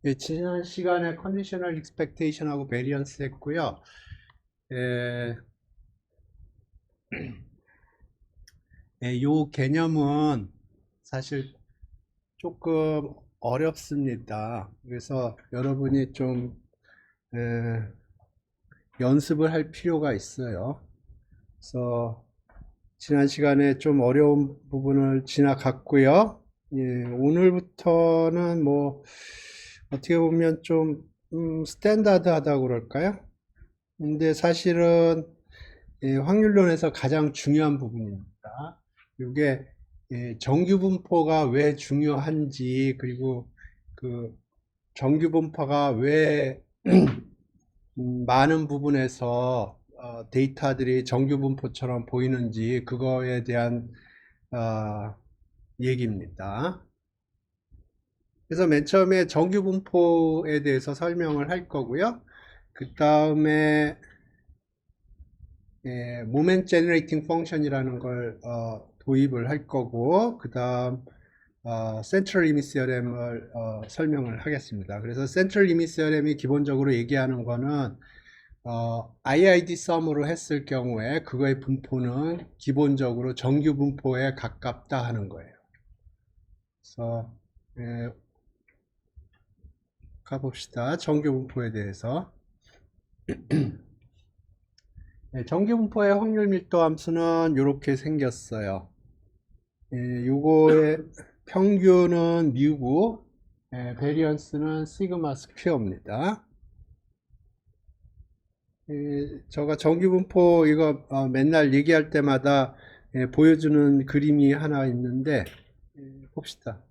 예, 지난 시간에 컨디셔널 익스펙테이션하고 베리언스 했고요. 예, 요 개념은 사실 조금 어렵습니다. 그래서 여러분이 좀 예, 연습을 할 필요가 있어요. 그래서 지난 시간에 좀 어려운 부분을 지나갔고요. 예, 오늘부터는 뭐 어떻게 보면 좀 스탠다드하다고 그럴까요? 근데 사실은 확률론에서 가장 중요한 부분입니다. 이게 정규 분포가 왜 중요한지, 그리고 그 정규 분포가 왜 많은 부분에서 데이터들이 정규 분포처럼 보이는지, 그거에 대한 어, 얘기입니다. 그래서 맨 처음에 정규 분포에 대해서 설명을 할 거고요. 그 다음에 모멘트 제너레이팅 펑션이라는 걸 도입을 할 거고, 그 다음 센트럴 리밋 시어렘을 설명을 하겠습니다. 그래서 센트럴 리밋 시어렘이 기본적으로 얘기하는 거는 IID 썸으로 했을 경우에 그거의 분포는 기본적으로 정규 분포에 가깝다 하는 거예요. 그래서 가봅시다. 정규 분포에 대해서. 정규 분포의 확률 밀도 함수는 이렇게 생겼어요. 요거의 평균은 뮤고, 베리언스는 시그마 스퀘어입니다. 제가 정규분포 이거 맨날 얘기할 때마다 보여주는 그림이 하나 있는데 봅시다.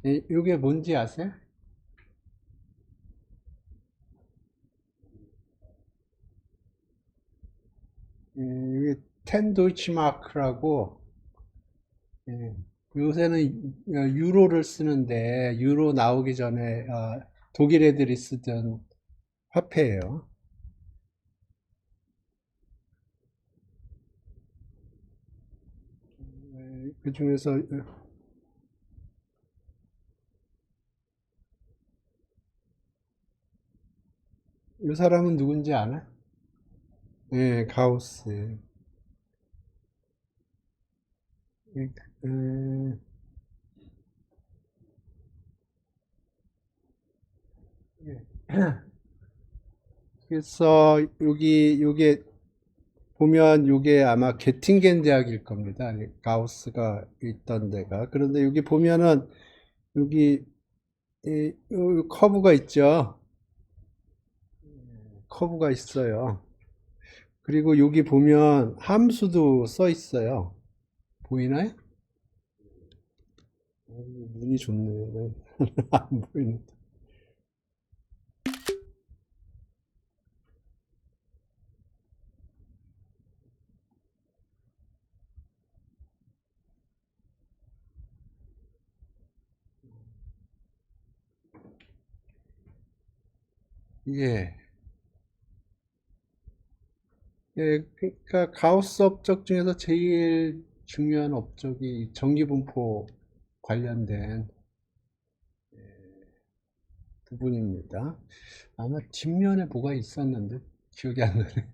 이게 뭔지 아세요? 이게 텐 도이치마크라고, 요새는 유로를 쓰는데 유로 나오기 전에 독일 애들이 쓰던 화폐예요. 그 중에서 이 사람은 누군지 아나? 예, 가우스. 예, 음, 예. 그래서 요게 보면 요게 아마 게팅겐 대학일 겁니다. 가우스가 있던 데가. 그런데 여기 보면은 여기 요 커브가 있죠. 커브가 있어요. 그리고 여기 보면 함수도 써 있어요. 보이나요? 눈이 좋네. 안 보이는데. 예. 예, 그러니까 가우스 업적 중에서 제일 중요한 업적이 전기분포 관련된 부분입니다. 아마 뒷면에 뭐가 있었는데 기억이 안 나네.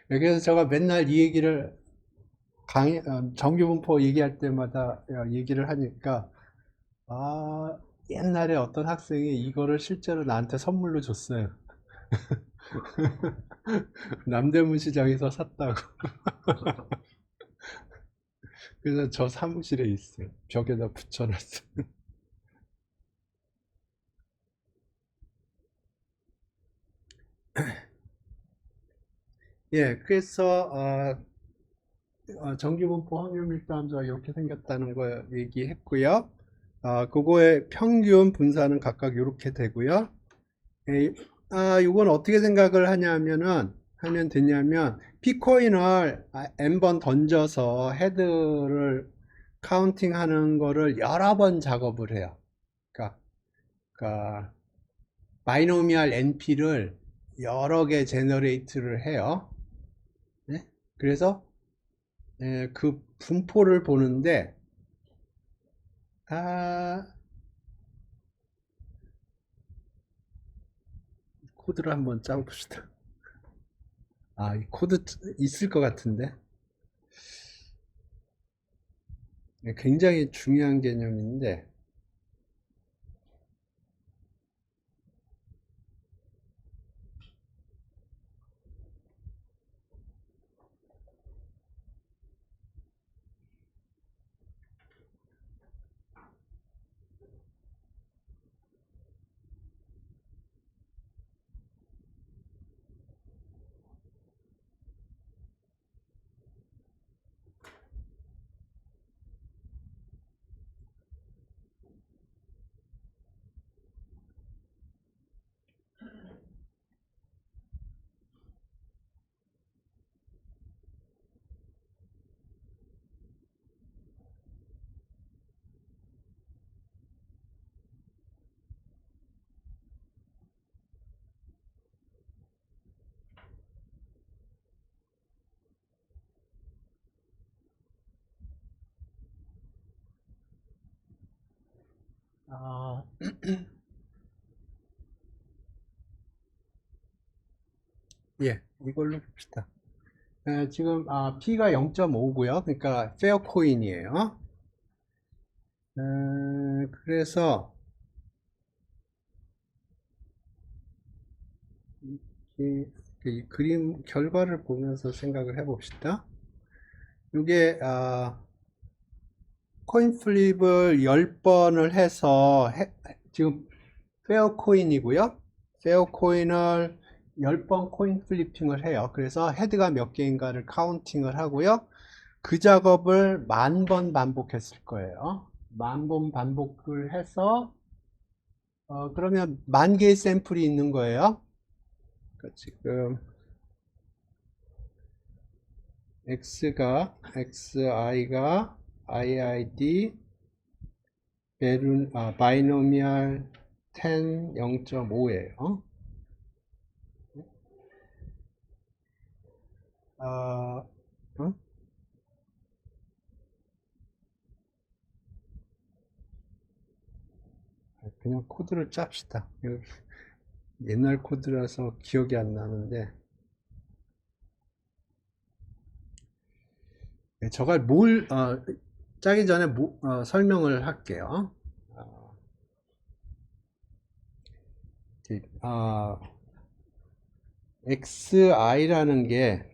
그래서 제가 맨날 이 얘기를 정규분포 얘기할 때마다 얘기를 하니까 옛날에 어떤 학생이 이거를 실제로 나한테 선물로 줬어요. 남대문 시장에서 샀다고. 그래서 저 사무실에 있어요. 벽에다 붙여놨어요. 예, 그래서 정기분포 확률 밀도함수가 이렇게 생겼다는 거 얘기했고요. 그거의 평균 분산은 각각 이렇게 되고요. 이건 어떻게 생각을 하면 되냐면, P코인을 N번 던져서 헤드를 카운팅 하는 거를 여러 번 작업을 해요. 그러니까, 그러니까 바이노미얼 NP를 여러 개 제너레이트를 해요. 네? 그래서 그 분포를 보는데, 아, 코드를 한번 짜봅시다. 아, 이 코드 있을 것 같은데. 굉장히 중요한 개념인데, 아, 예, 이걸로 봅시다. 지금 P가 0.5고요. 그러니까 페어 코인이에요. 그래서 이 그림 결과를 보면서 생각을 해봅시다. 이게 코인 플립을 10번을 해서 지금 페어 코인이고요. 페어 코인을 10번 코인 플리핑을 해요. 그래서 헤드가 몇 개인가를 카운팅을 하고요. 그 작업을 10,000번 반복했을 거예요. 10,000번 반복을 해서 그러면 10,000개의 샘플이 있는 거예요. 그러니까 지금 xi가 iid 바이노미얼 10 0.5예요. 그냥 코드를 짭시다. 옛날 코드라서 기억이 안 나는데, 저걸 짜기 전에 설명을 할게요. xi라는 게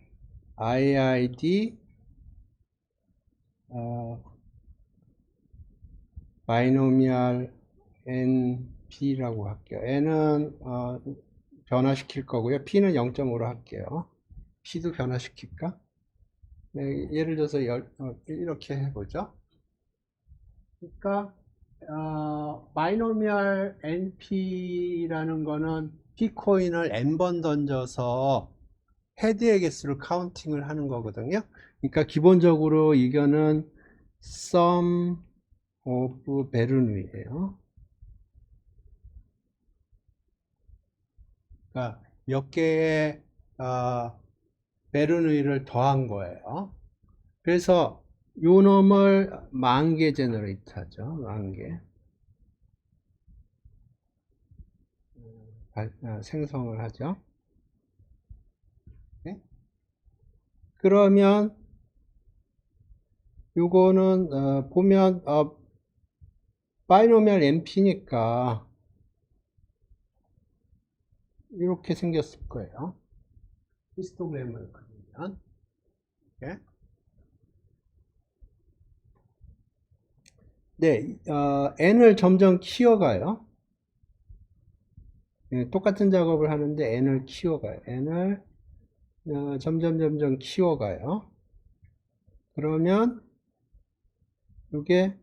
iid 바이노미얼 np라고 할게요. n은 변화시킬 거고요. p는 0.5로 할게요. p도 변화시킬까? 네, 예를 들어서 이렇게 해보죠. 그러니까 바이노미얼 np라는 거는 p코인을 n번 던져서 헤드의 개수를 카운팅을 하는 거거든요. 그러니까 기본적으로 이거는 sum of 베르누이예요. 그러니까 몇 개의 베르누이를 더한 거예요. 그래서 요 놈을 10,000개 제너레이트 하죠. 10,000개 생성을 하죠. 네? 그러면 요거는 보면 바이노미얼 np니까 이렇게 생겼을 거예요. 히스토그램을 그리면. 네, 네, n을 점점 키워가요. 네, 똑같은 작업을 하는데 n을 키워가요. n을 점점 키워가요. 그러면 이게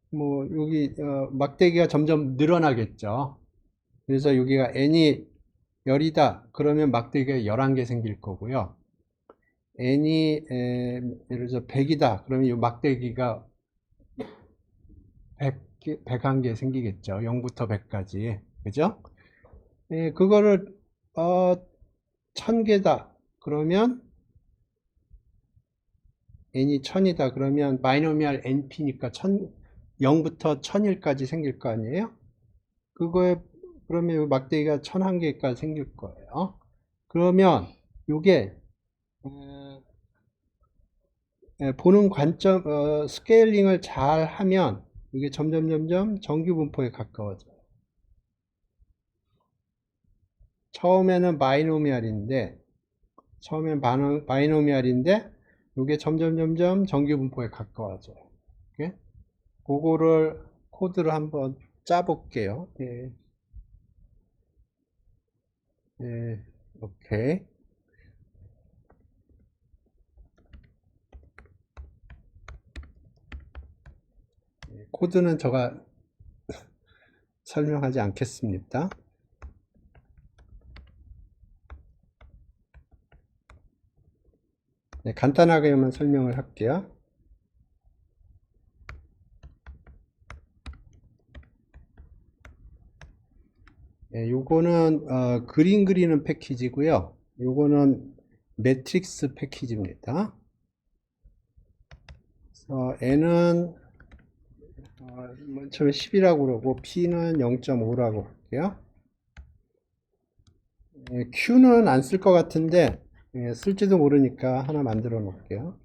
뭐 여기 막대기가 점점 늘어나겠죠. 그래서 여기가 n이 10이다. 그러면 막대기가 11개 생길 거고요. n이 예를 들어 100이다. 그러면 이 막대기가 101개 생기겠죠. 0부터 100까지. 그죠? 그거를 1000개다. 그러면 n이 1000이다 그러면 바이노미얼 np니까 0부터 1001까지 생길 거 아니에요? 그거에 그러면 막대기가 1001개까지 생길 거예요. 그러면 이게 보는 관점 스케일링을 잘 하면 이게 점점 정규 분포에 가까워져요. 처음에는 바이노미얼인데 이게 점점 정규 분포에 가까워져요. 오케이? 그거를 코드를 한번 짜 볼게요. 예. 예. 오케이. 코드는 제가 설명하지 않겠습니다. 네, 간단하게만 설명을 할게요. 네, 요거는 그림 그리는 패키지고요. 요거는 매트릭스 패키지입니다. 그래서 n은 맨 처음에 10이라고 그러고 p는 0.5라고 할게요. q는 안 쓸 것 같은데 쓸지도 모르니까 하나 만들어 놓을게요.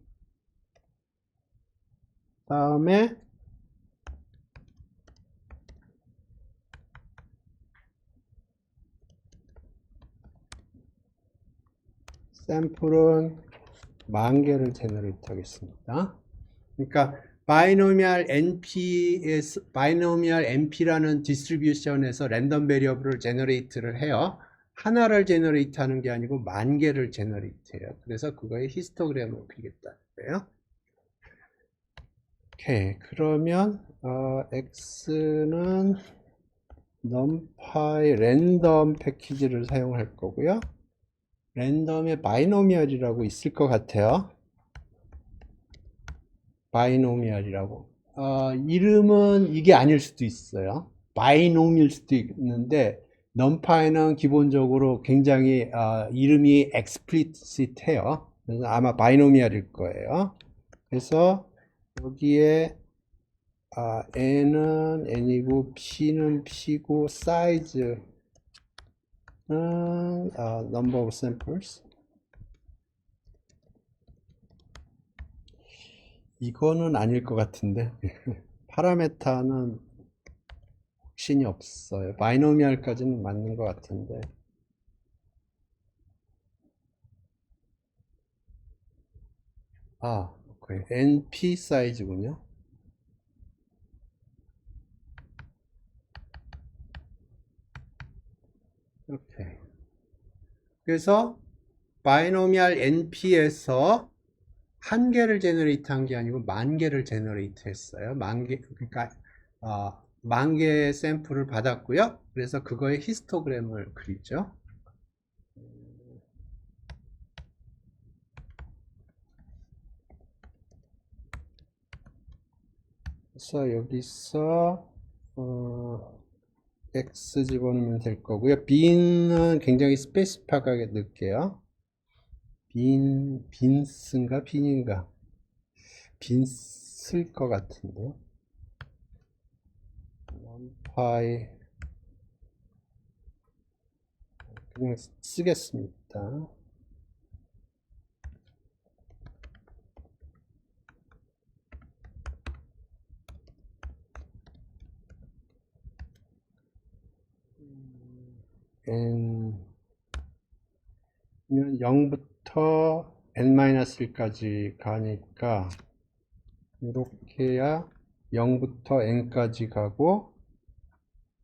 다음에 샘플은 10,000개를 제너레이트 하겠습니다. 그러니까 바이노미얼 NP라는 디스트리뷰션에서 랜덤 베리어블을 제너레이트를 해요. 하나를 제너레이트 하는 게 아니고 10,000개를 제너레이트 해요. 그래서 그거의 히스토그램을 그리겠다는 거예요. 오케이. 그러면 X는 numpy 랜덤 패키지를 사용할 거고요. 랜덤에 바이노미얼이라고 있을 것 같아요. 바이노미얼이라고. 이름은 이게 아닐 수도 있어요. 바이노미일 수도 있는데 numpy는 기본적으로 굉장히 이름이 explicit해요. 그래서 아마 바이노미얼일 거예요. 그래서 여기에 n은 n이고 p는 p고 size는 number of samples. 이거는 아닐 것 같은데 파라메타는 확신이 없어요. 바이노미얼까지는 맞는 것 같은데 오케이. NP 사이즈군요. 이렇게. 그래서 바이노미얼 NP에서 1개를 제너레이트 한 게 아니고 10,000개를 제너레이트 했어요. 10,000개, 그러니까 10,000개의 샘플을 받았고요. 그래서 그거의 히스토그램을 그리죠. 그래서 여기서 X 집어넣으면 될 거고요. 빈은 굉장히 스페시픽하게 넣을게요. 빈스인가 빈인가? 빈스일 것 같은데. numpy 그냥 쓰겠습니다. n 0부터 n-1까지 가니까 이렇게 해야 0부터 n까지 가고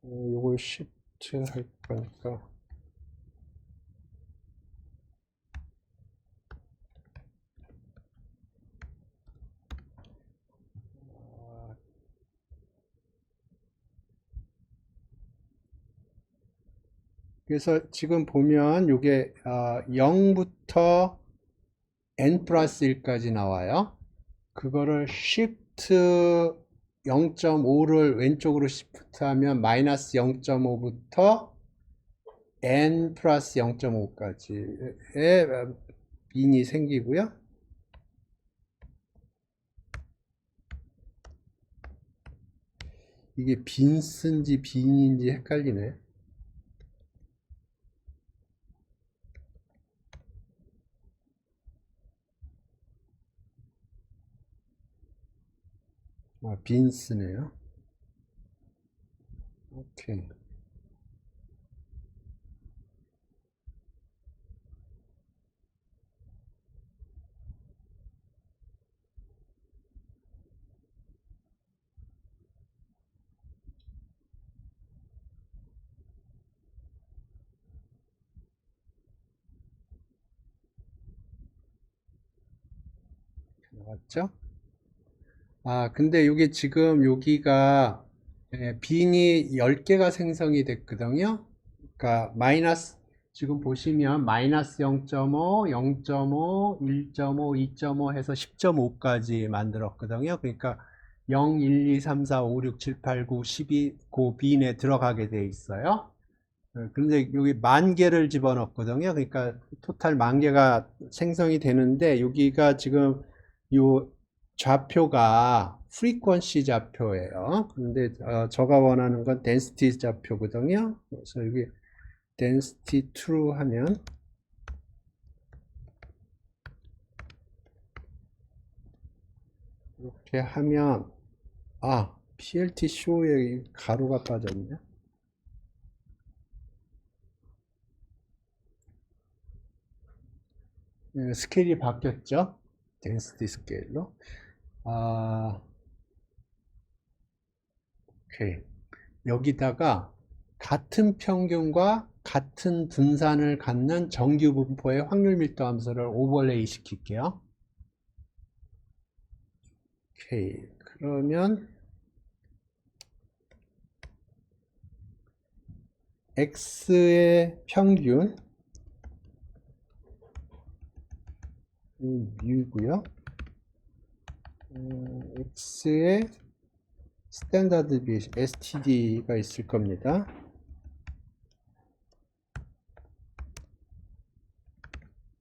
요걸 shift 할 거니까 그래서 지금 보면 이게 0부터 n 플러스 1까지 나와요. 그거를 shift 0.5를 왼쪽으로 shift 하면 마이너스 0.5부터 n 플러스 0.5까지의 빈이 생기고요. 이게 빈스인지 빈인지 헷갈리네. 아, 빈스네요. 오케이. 나왔죠? 아, 근데 이게 지금 여기가 빈이 10개가 생성이 됐거든요. 그러니까 마이너스 지금 보시면 마이너스 0.5, 0.5, 1.5, 2.5 해서 10.5까지 만들었거든요. 그러니까 0, 1, 2, 3, 4, 5, 6, 7, 8, 9, 12, 그 빈에 들어가게 돼 있어요. 그런데 여기 10,000개를 집어넣거든요. 그러니까 토탈 10,000개가 생성이 되는데 여기가 지금 요 좌표가 프리퀀시 좌표예요. 근데 제가 원하는 건 density 좌표거든요. 그래서 여기 density true 하면 이렇게 하면 PLT show에 가로가 빠졌네. 스케일이 바뀌었죠. density 스케일로. 오케이. 여기다가 같은 평균과 같은 분산을 갖는 정규 분포의 확률 밀도 함수를 오버레이 시킬게요. 오케이. 그러면 x의 평균 뮤고요. x의 스탠다드 디비에이션 STD가 있을 겁니다.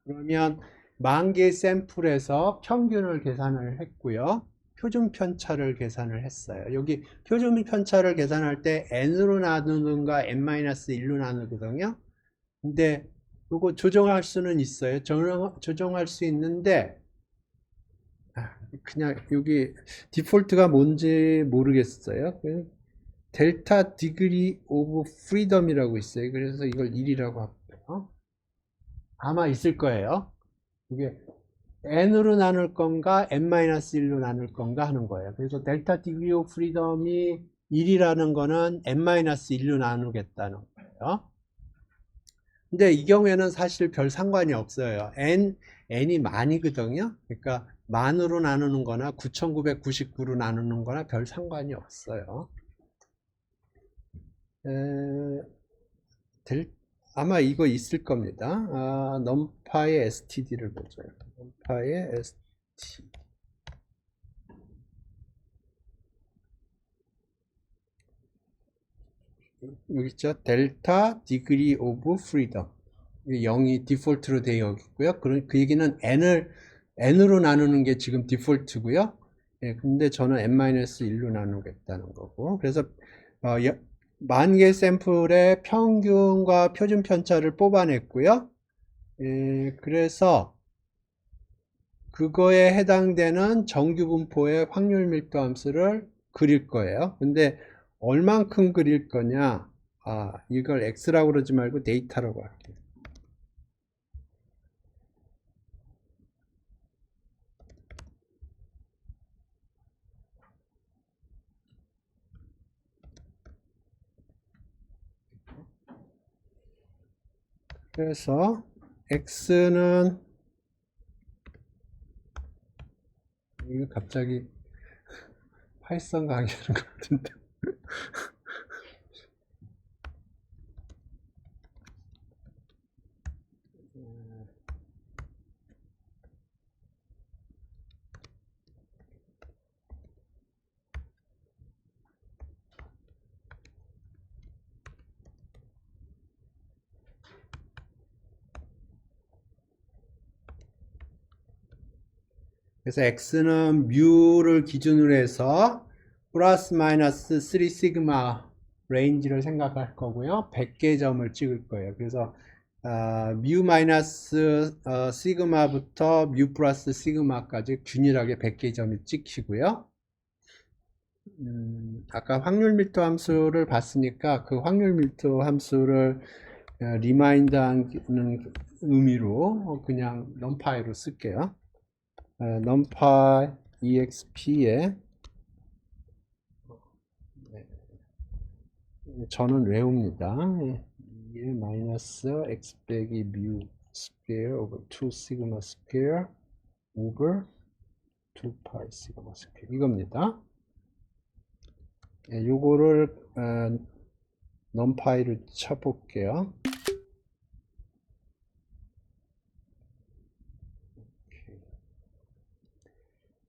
그러면 10,000개 샘플에서 평균을 계산을 했고요. 표준 편차를 계산을 했어요. 여기 표준 편차를 계산할 때 n으로 나누는가 n-1로 나누거든요. 근데 이거 조정할 수는 있어요. 조정할 수 있는데 그냥 여기 디폴트가 뭔지 모르겠어요. 델타 디그리 오브 프리덤이라고 있어요. 그래서 이걸 1이라고 할게요. 아마 있을 거예요. 이게 n으로 나눌 건가 n-1로 나눌 건가 하는 거예요. 그래서 델타 디그리 오브 프리덤이 1이라는 거는 n-1로 나누겠다는 거예요. 근데 이 경우에는 사실 별 상관이 없어요. n이 만이거든요. 그러니까 만으로 나누는 거나 9,999로 나누는 거나 별 상관이 없어요. 아마 이거 있을 겁니다. num파의 std를 보죠. num파의 st. 여기 있죠. 델타 디그리 오브 프리덤. 0이 디폴트로 되어 있고요. 그 얘기는 n으로 나누는 게 지금 디폴트고요. 예, 근데 저는 n-1로 나누겠다는 거고. 그래서 10,000개 샘플의 평균과 표준 편차를 뽑아냈고요. 예, 그래서 그거에 해당되는 정규 분포의 확률 밀도 함수를 그릴 거예요. 근데 얼만큼 그릴 거냐? 이걸 x라고 그러지 말고 데이터라고 할게요. 그래서 x는 이거 갑자기 파이썬 강의하는 것 같은데. 그래서 x는 뮤를 기준으로 해서 플러스 마이너스 3 시그마 레인지를 생각할 거고요. 100개 점을 찍을 거예요. 그래서 뮤 마이너스 시그마부터 뮤 플러스 시그마까지 균일하게 100개 점이 찍히고요. 아까 확률 밀도 함수를 봤으니까 그 확률 밀도 함수를 리마인드 하는 의미로 그냥 numPy로 쓸게요. numpy exp에 저는 외웁니다. 2의 마이너스 x 빼기 뮤 스퀘어 over 2 시그마 스퀘어 over 2 파이 시그마 스퀘어 이겁니다. 요거를 numpy를 쳐볼게요.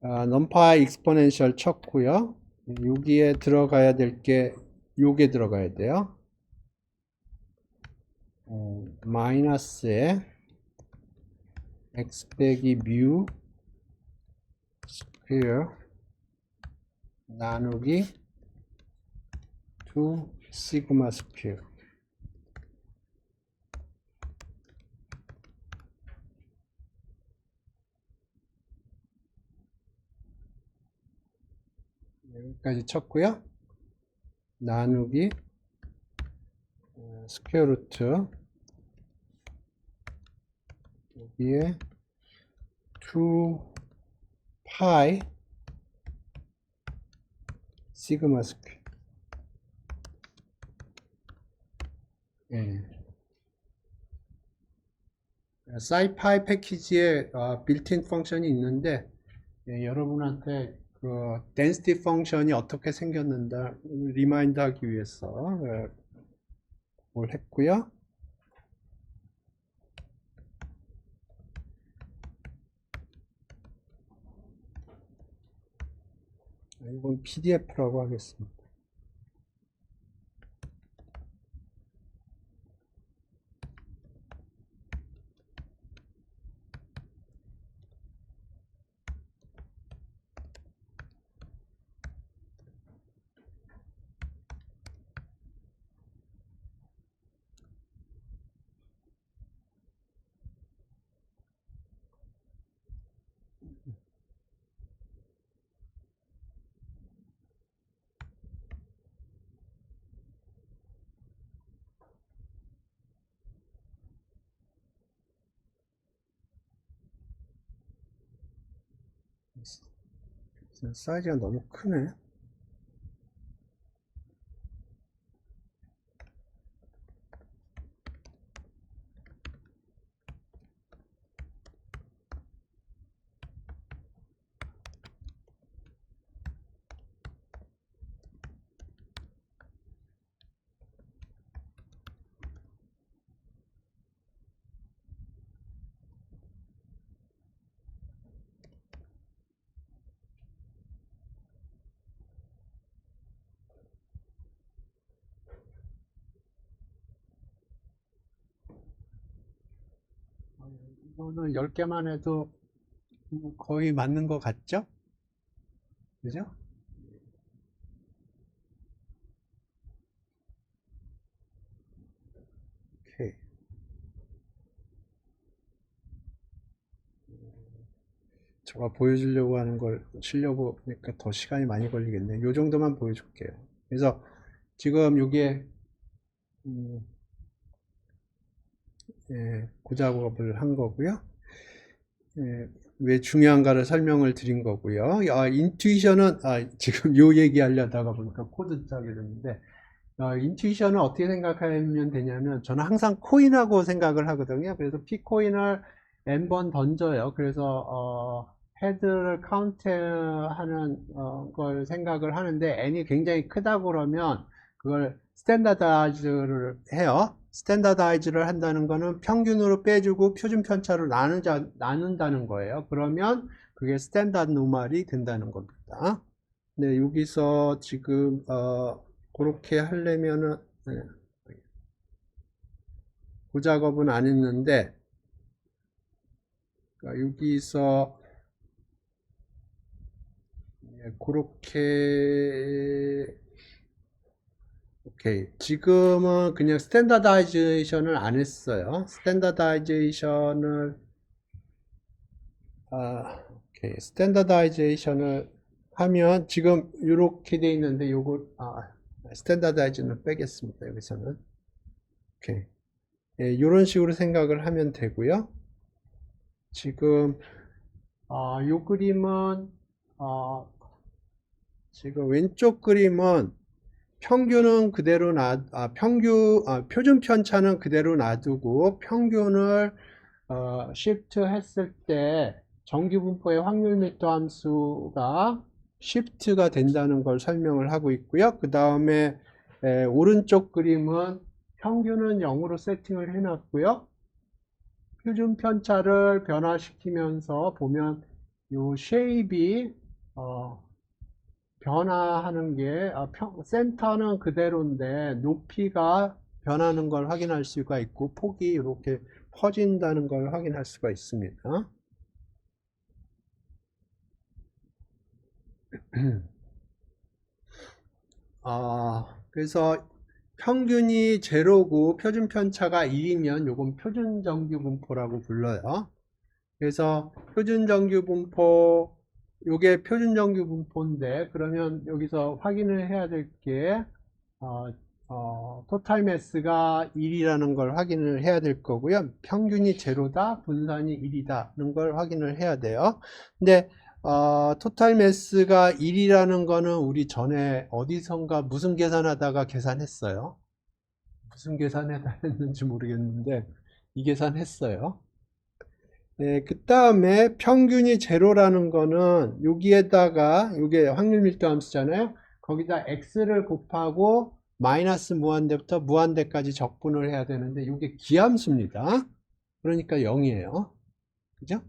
numpy exponential 쳤고요. 여기에 들어가야 될 게 요게 들어가야 돼요. 마이너스에 x 빼기 뮤 스퀘어 나누기 2 시그마 스퀘어. 여기까지 쳤고요. 나누기 스퀘어 루트 여기에 2 파이 시그마 스퀘어. 사이파이 패키지에 빌트인 펑션이 있는데 여러분한테 그 density 펑션이 어떻게 생겼는지 리마인드 하기 위해서 뭘 했고요. 이건 PDF라고 하겠습니다. 사이즈가 너무 크네. 이거는 10개만 해도 거의 맞는 것 같죠? 그죠? 오케이. 제가 보여주려고 하는 걸 치려고 하니까 더 시간이 많이 걸리겠네. 요 정도만 보여줄게요. 그래서 지금 여기에 고작업을 한 거고요. 왜 중요한가를 설명을 드린 거고요. 인투이션은 지금 요 얘기하려다가 보니까 코드 짜게 됐는데 인투이션은 어떻게 생각하면 되냐면 저는 항상 코인하고 생각을 하거든요. 그래서 P코인을 n번 던져요. 그래서 헤드를 카운트하는 걸 생각을 하는데 n이 굉장히 크다고 그러면 그걸 스탠다드아이즈를 해요. 스탠다드아이즈를 한다는 거는 평균으로 빼주고 표준 편차로 나눈다는 거예요. 그러면 그게 스탠다드 노멀이 된다는 겁니다. 네, 여기서 지금 그렇게 하려면은 그 작업은 안 했는데 여기서 그렇게 오케이. 지금은 그냥 스탠다다이제이션을 안 했어요. 스탠다다이제이션을 오케이. 스탠다다이제이션을 하면 지금 이렇게 돼 있는데 요거 스탠다다이즈는 빼겠습니다. 여기서는 오케이. 예, 이런 식으로 생각을 하면 되고요. 지금 요 그림은 지금 왼쪽 그림은 평균은 그대로 표준 편차는 그대로 놔두고 평균을 shift 했을 때 정규 분포의 확률 밀도 함수가 shift가 된다는 걸 설명을 하고 있고요. 그 다음에 오른쪽 그림은 평균은 0으로 세팅을 해놨고요. 표준 편차를 변화시키면서 보면 요 쉐입이 변화하는 게 센터는 그대로인데 높이가 변하는 걸 확인할 수가 있고 폭이 이렇게 퍼진다는 걸 확인할 수가 있습니다. 그래서 평균이 제로고 표준 편차가 1이면 요건 표준 정규 분포라고 불러요. 그래서 표준 정규 분포, 요게 표준 정규 분포인데 그러면 여기서 확인을 해야 될 게 토탈 매스가 1이라는 걸 확인을 해야 될 거고요. 평균이 제로다, 분산이 1이다는 걸 확인을 해야 돼요. 근데 토탈 매스가 1이라는 거는 우리 전에 어디선가 무슨 계산하다가 계산했어요. 무슨 계산하다 했는지 모르겠는데 이 계산했어요. 네, 그 다음에 평균이 제로라는 거는 여기에다가 이게 확률 밀도 함수잖아요. 거기다 x를 곱하고 마이너스 무한대부터 무한대까지 적분을 해야 되는데 이게 기함수입니다. 그러니까 0이에요. 그죠?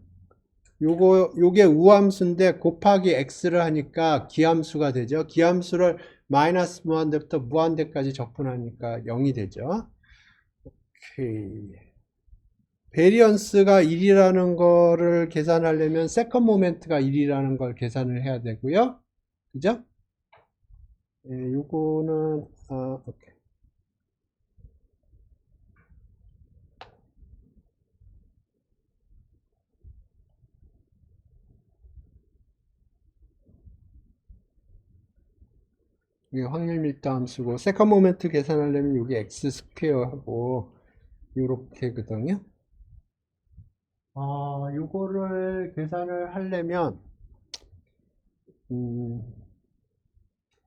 요게 우함수인데 곱하기 x를 하니까 기함수가 되죠. 기함수를 마이너스 무한대부터 무한대까지 적분하니까 0이 되죠. 오케이. 베리언스가 1이라는 거를 계산하려면 세컨 모멘트가 1이라는 걸 계산을 해야 되고요. 그죠? 예, 요거는 오케이. 이게 확률 밀도 함수고 세컨 모멘트 계산하려면 여기 x 스퀘어하고 요렇게거든요. 요거를 계산을 하려면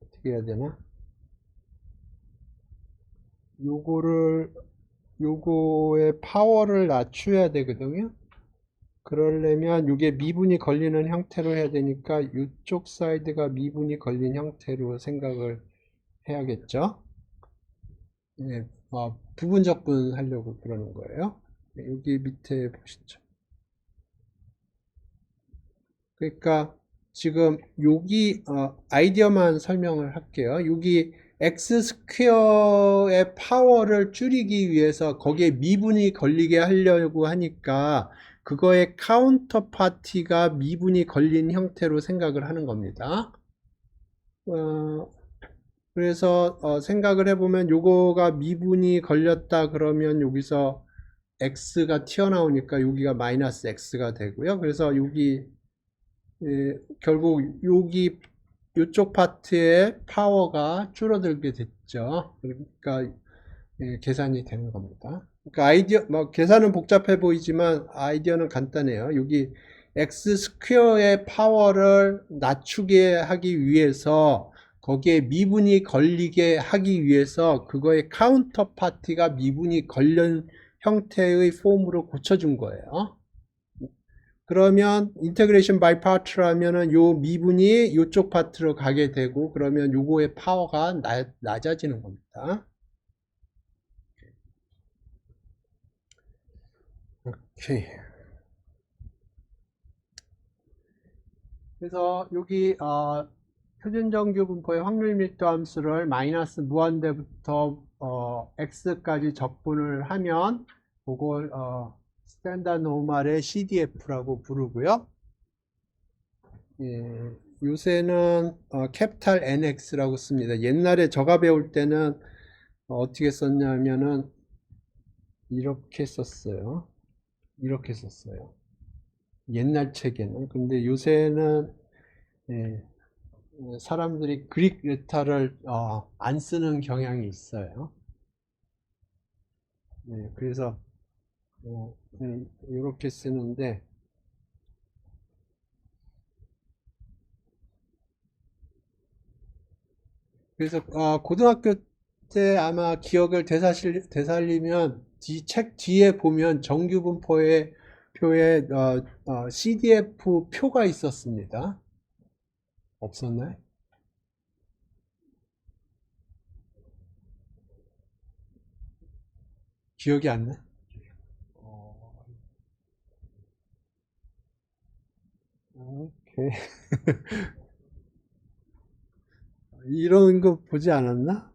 어떻게 해야 되나? 요거의 파워를 낮춰야 되거든요. 그러려면 이게 미분이 걸리는 형태로 해야 되니까 이쪽 사이드가 미분이 걸린 형태로 생각을 해야겠죠. 네, 부분 적분 하려고 그러는 거예요. 네, 여기 밑에 보시죠. 그러니까 지금 여기 아이디어만 설명을 할게요. 여기 x 스퀘어의 파워를 줄이기 위해서 거기에 미분이 걸리게 하려고 하니까 그거의 카운터 파티가 미분이 걸린 형태로 생각을 하는 겁니다. 그래서 생각을 해보면 요거가 미분이 걸렸다 그러면 여기서 x가 튀어나오니까 여기가 마이너스 x가 되고요. 그래서 여기 결국 여기 이쪽 파트의 파워가 줄어들게 됐죠. 그러니까 계산이 되는 겁니다. 그러니까 계산은 복잡해 보이지만 아이디어는 간단해요. 여기 x 스퀘어의 파워를 낮추게 하기 위해서 거기에 미분이 걸리게 하기 위해서 그거의 카운터 파티가 미분이 걸린 형태의 폼으로 고쳐준 거예요. 그러면 인테그레이션 바이 파트라면은 요 미분이 요쪽 파트로 가게 되고 그러면 요거의 파워가 낮아지는 겁니다. 오케이. 그래서 여기 표준정규 분포의 확률 밀도 함수를 마이너스 무한대부터 x까지 적분을 하면 그걸 스탠다드 노멀의 CDF라고 부르고요. 예, 요새는 캐피탈 NX라고 씁니다. 옛날에 제가 배울 때는 어떻게 썼냐면은 이렇게 썼어요. 이렇게 썼어요. 옛날 책에는. 근데 요새는 예, 사람들이 그릭 레터를 안 쓰는 경향이 있어요. 그래서 이렇게 쓰는데, 그래서 고등학교 때 아마 기억을 되살리면 이 책 뒤에 보면 정규분포의 표에 CDF 표가 있었습니다. 없었나요? 기억이 안 나? 어, 오케이. 이런 거 보지 않았나?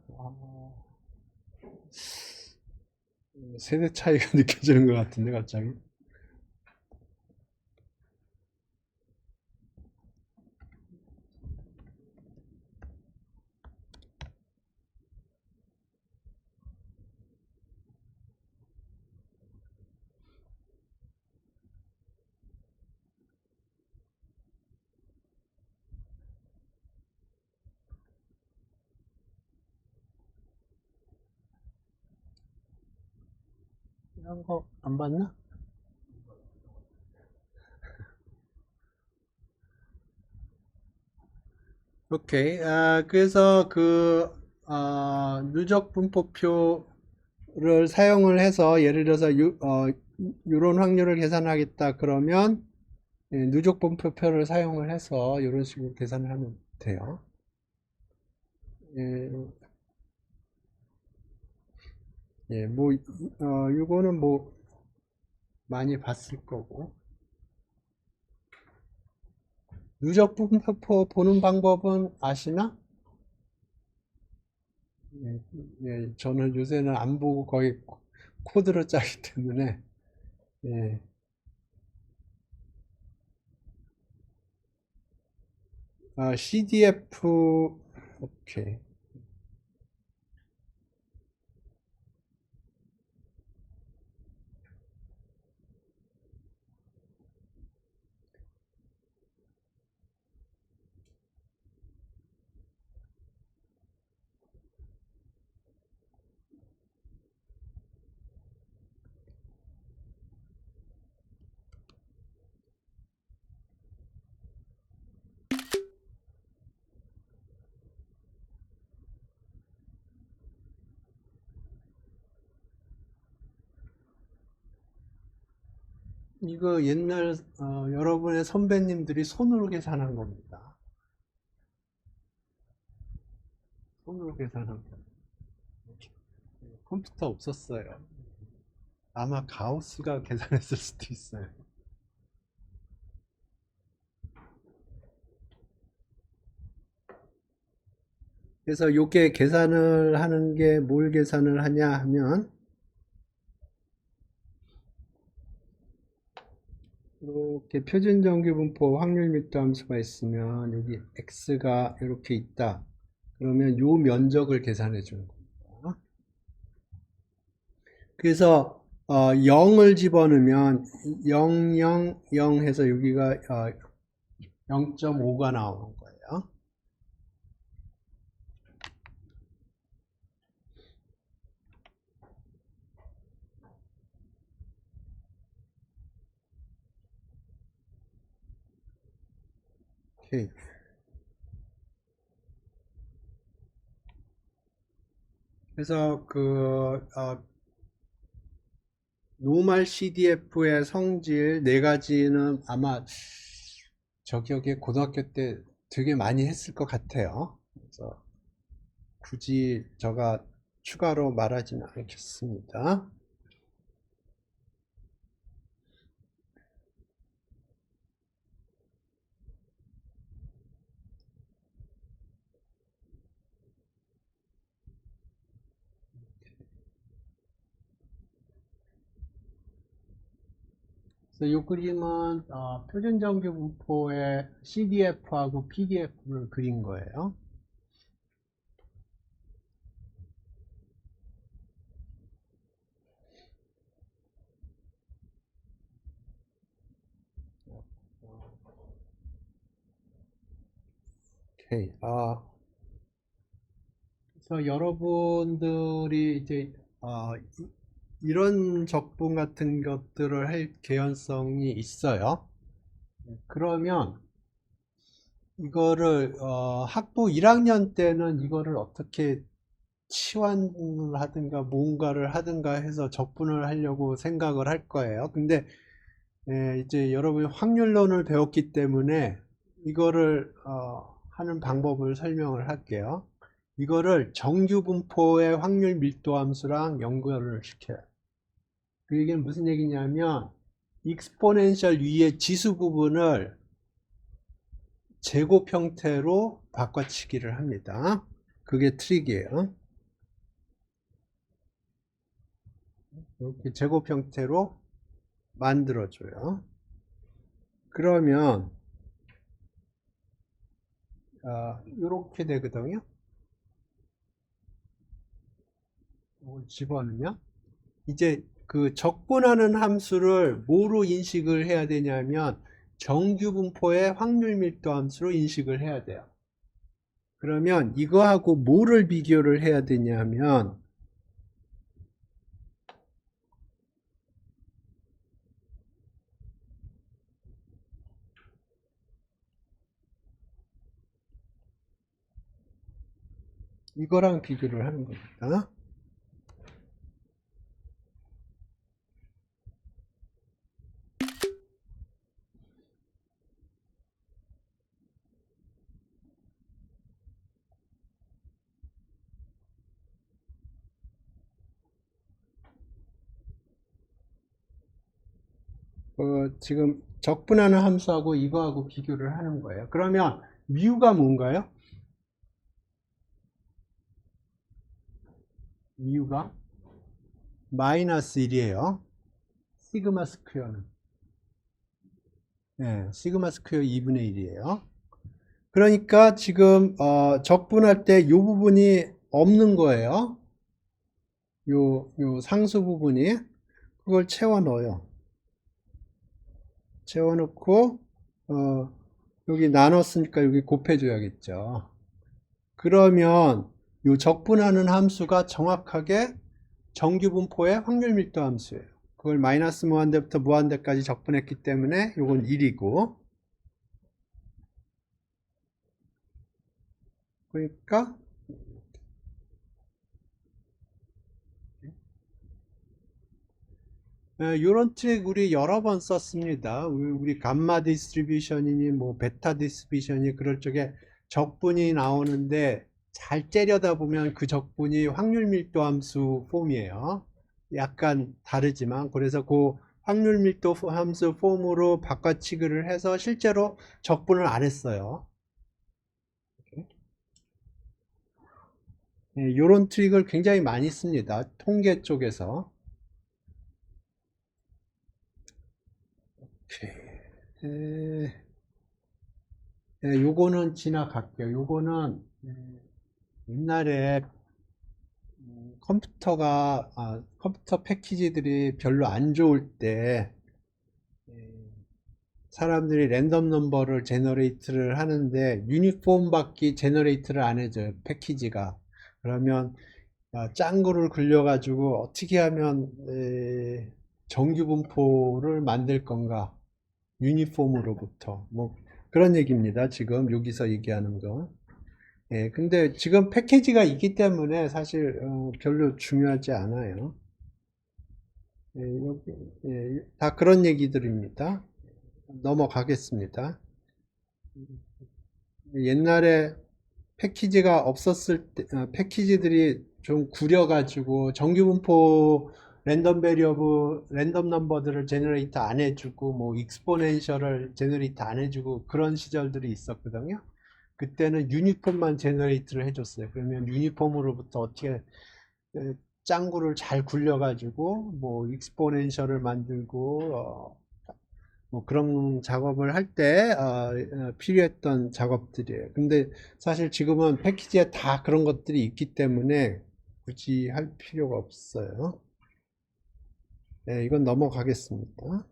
세대 차이가 느껴지는 것 같은데 갑자기. 이런 거 안 봤나? 오케이. 그래서 누적 분포표를 사용을 해서 예를 들어서 이런 확률을 계산하겠다 그러면 누적 분포표를 사용을 해서 이런 식으로 계산을 하면 돼요. 예, 뭐, 이거는 뭐 많이 봤을 거고. 누적 분포표 보는 방법은 아시나? 예, 저는 요새는 안 보고 거의 코드로 짜기 때문에, 예, CDF, 오케이. 이거 옛날, 여러분의 선배님들이 손으로 계산한 겁니다. 손으로 계산한 거. 컴퓨터 없었어요. 아마 가우스가 계산했을 수도 있어요. 그래서 요게 계산을 하는 게 뭘 계산을 하냐 하면, 이렇게 표준정규분포 확률密도 함수가 있으면 여기 x가 이렇게 있다. 그러면 요 면적을 계산해 주는 겁니다. 그래서 0을 집어넣으면 0, 0, 0 해서 여기가 0.5가 나오는 거예요. 오케이. 그래서 노멀 CDF의 성질 네 가지는 아마 저 기억에 고등학교 때 되게 많이 했을 것 같아요. 그래서 굳이 제가 추가로 말하지는 않겠습니다. 그래서 이 그림은 표준 정규 분포의 CDF하고 PDF를 그린 거예요. 오케이. 그래서 여러분들이 이제 이런 적분 같은 것들을 할 개연성이 있어요. 그러면 이거를 학부 1학년 때는 이거를 어떻게 치환을 하든가 뭔가를 하든가 해서 적분을 하려고 생각을 할 거예요. 근데 이제 여러분이 확률론을 배웠기 때문에 이거를 하는 방법을 설명을 할게요. 이거를 정규분포의 확률 밀도 함수랑 연결을 시켜요. 그 얘기는 무슨 얘기냐면 익스포넨셜 위의 지수 부분을 제곱 형태로 바꿔치기를 합니다. 그게 트릭이에요. 이렇게 제곱 형태로 만들어줘요. 그러면 이렇게 되거든요. 이걸 집어넣으면 이제 그 적분하는 함수를 뭐로 인식을 해야 되냐면 정규분포의 확률 밀도 함수로 인식을 해야 돼요. 그러면 이거하고 뭐를 비교를 해야 되냐면 이거랑 비교를 하는 겁니다. 지금 적분하는 함수하고 이거하고 비교를 하는 거예요. 그러면 뮤가 뭔가요? 뮤가 마이너스 1이에요. 시그마 스퀘어는. 네, 시그마 스퀘어 2분의 1이에요. 그러니까 지금 적분할 때 이 부분이 없는 거예요. 요 상수 부분이. 그걸 채워 넣어요. 채워 넣고 여기 나눴으니까 여기 곱해 줘야겠죠. 그러면 요 적분하는 함수가 정확하게 정규분포의 확률 밀도 함수예요. 그걸 마이너스 무한대부터 무한대까지 적분했기 때문에 요건 1이고, 그러니까 이런 트릭 우리 여러 번 썼습니다. 우리 감마 디스트리뷰션이니 뭐 베타 디스트리뷰션이 그럴 적에 적분이 나오는데 잘 째려다 보면 그 적분이 확률 밀도 함수 폼이에요. 약간 다르지만 그래서 그 확률 밀도 함수 폼으로 바꿔치기를 해서 실제로 적분을 안 했어요. 이런 트릭을 굉장히 많이 씁니다. 통계 쪽에서. 요거는 지나갈게요. 요거는 옛날에 컴퓨터 패키지들이 별로 안 좋을 때 사람들이 랜덤 넘버를 제너레이트를 하는데 유니폼 받기 제너레이트를 안 해줘요. 패키지가. 그러면 짱구를 굴려가지고 어떻게 하면 정규 분포를 만들 건가, 유니폼으로부터 뭐 그런 얘기입니다. 지금 여기서 얘기하는 거. 근데 지금 패키지가 있기 때문에 사실 별로 중요하지 않아요. 다 그런 얘기들입니다. 넘어가겠습니다. 옛날에 패키지가 없었을 때, 패키지들이 좀 구려가지고 정규분포 랜덤 베리어블, 랜덤 넘버들을 제너레이트 안 해주고, 뭐, 익스포넨셜을 제너레이트 안 해주고, 그런 시절들이 있었거든요. 그때는 유니폼만 제너레이트를 해줬어요. 그러면 유니폼으로부터 어떻게 짱구를 잘 굴려가지고, 뭐, 익스포넨셜을 만들고, 뭐 그런 작업을 할 때 필요했던 작업들이에요. 근데 사실 지금은 패키지에 다 그런 것들이 있기 때문에 굳이 할 필요가 없어요. 네, 이건 넘어가겠습니다.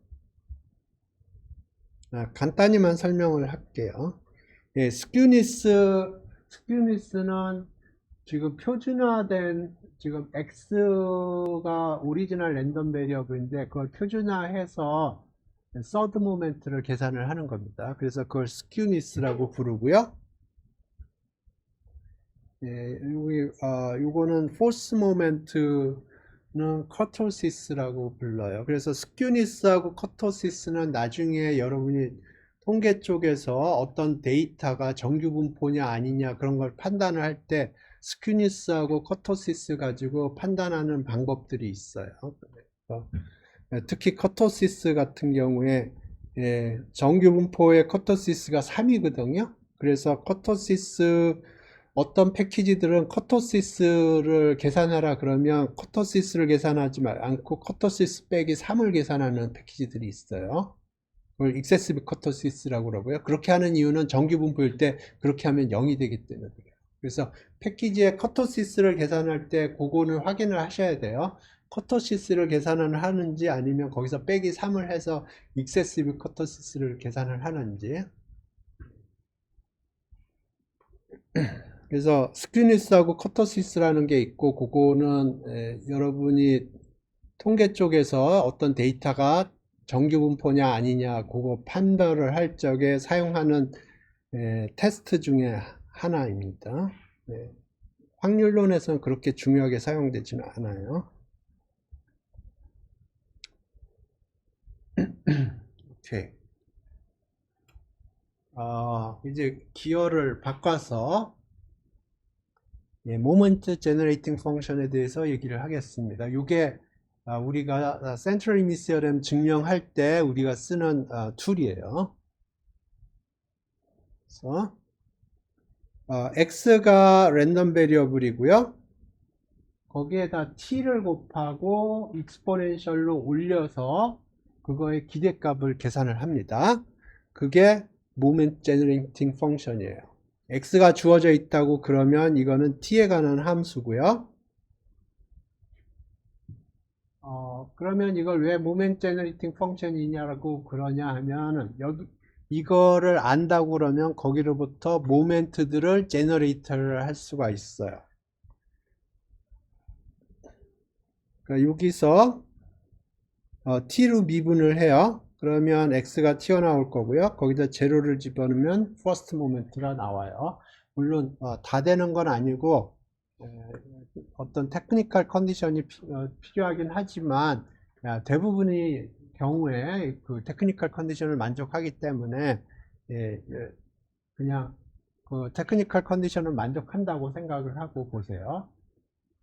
간단히만 설명을 할게요. 예, 스큐니스는 지금 표준화된 지금 X가 오리지널 랜덤 베리어블인데 그걸 표준화해서 서드 모멘트를 계산을 하는 겁니다. 그래서 그걸 스큐니스라고 부르고요. 예, 요거는 포스 모멘트는 커토시스라고 불러요. 그래서 스큐니스하고 커토시스는 나중에 여러분이 통계 쪽에서 어떤 데이터가 정규 분포냐 아니냐 그런 걸 판단을 할 때 스큐니스하고 커토시스 가지고 판단하는 방법들이 있어요. 그래서 특히 커토시스 같은 경우에 정규 분포의 커토시스가 3이거든요. 그래서 커토시스 어떤 패키지들은 커토시스를 계산하라 그러면 커토시스를 계산하지 않고 커토시스 빼기 3을 계산하는 패키지들이 있어요. 그걸 익세시브 커토시스라고 그러고요. 그렇게 하는 이유는 정규 분포일 때 그렇게 하면 0이 되기 때문에 그래요. 그래서 패키지의 커토시스를 계산할 때 그거는 확인을 하셔야 돼요. 커토시스를 계산을 하는지 아니면 거기서 빼기 3을 해서 익세시브 커토시스를 계산을 하는지. 그래서 스큐니스하고 커터시스라는 게 있고 그거는 여러분이 통계 쪽에서 어떤 데이터가 정규 분포냐 아니냐 그거 판별을 할 적에 사용하는 테스트 중에 하나입니다. 확률론에서는 그렇게 중요하게 사용되지는 않아요. 오케이. 이제 기어를 바꿔서 모먼트 제너레이팅 펑션에 대해서 얘기를 하겠습니다. 이게 우리가 센트럴 리밋 시어럼 증명할 때 우리가 쓰는 툴이에요. 그래서 x가 랜덤 베리어블이고요. 거기에다 t를 곱하고 익스포넨셜로 올려서 그거의 기대값을 계산을 합니다. 그게 모멘트 제너레이팅 펑션이에요. x가 주어져 있다고 그러면 이거는 t에 관한 함수고요. 그러면 이걸 왜 모멘트 제너레이팅 펑션이냐고 그러냐 하면은 여기 이거를 안다고 그러면 거기로부터 모멘트들을 제너레이터를 할 수가 있어요. 그러니까 여기서 t로 미분을 해요. 그러면 x가 튀어나올 거고요. 거기다 제로를 집어넣으면 퍼스트 모멘트가 나와요. 물론 다 되는 건 아니고 어떤 테크니컬 컨디션이 필요하긴 하지만 대부분의 경우에 그 테크니컬 컨디션을 만족하기 때문에 그냥 그 테크니컬 컨디션을 만족한다고 생각을 하고 보세요.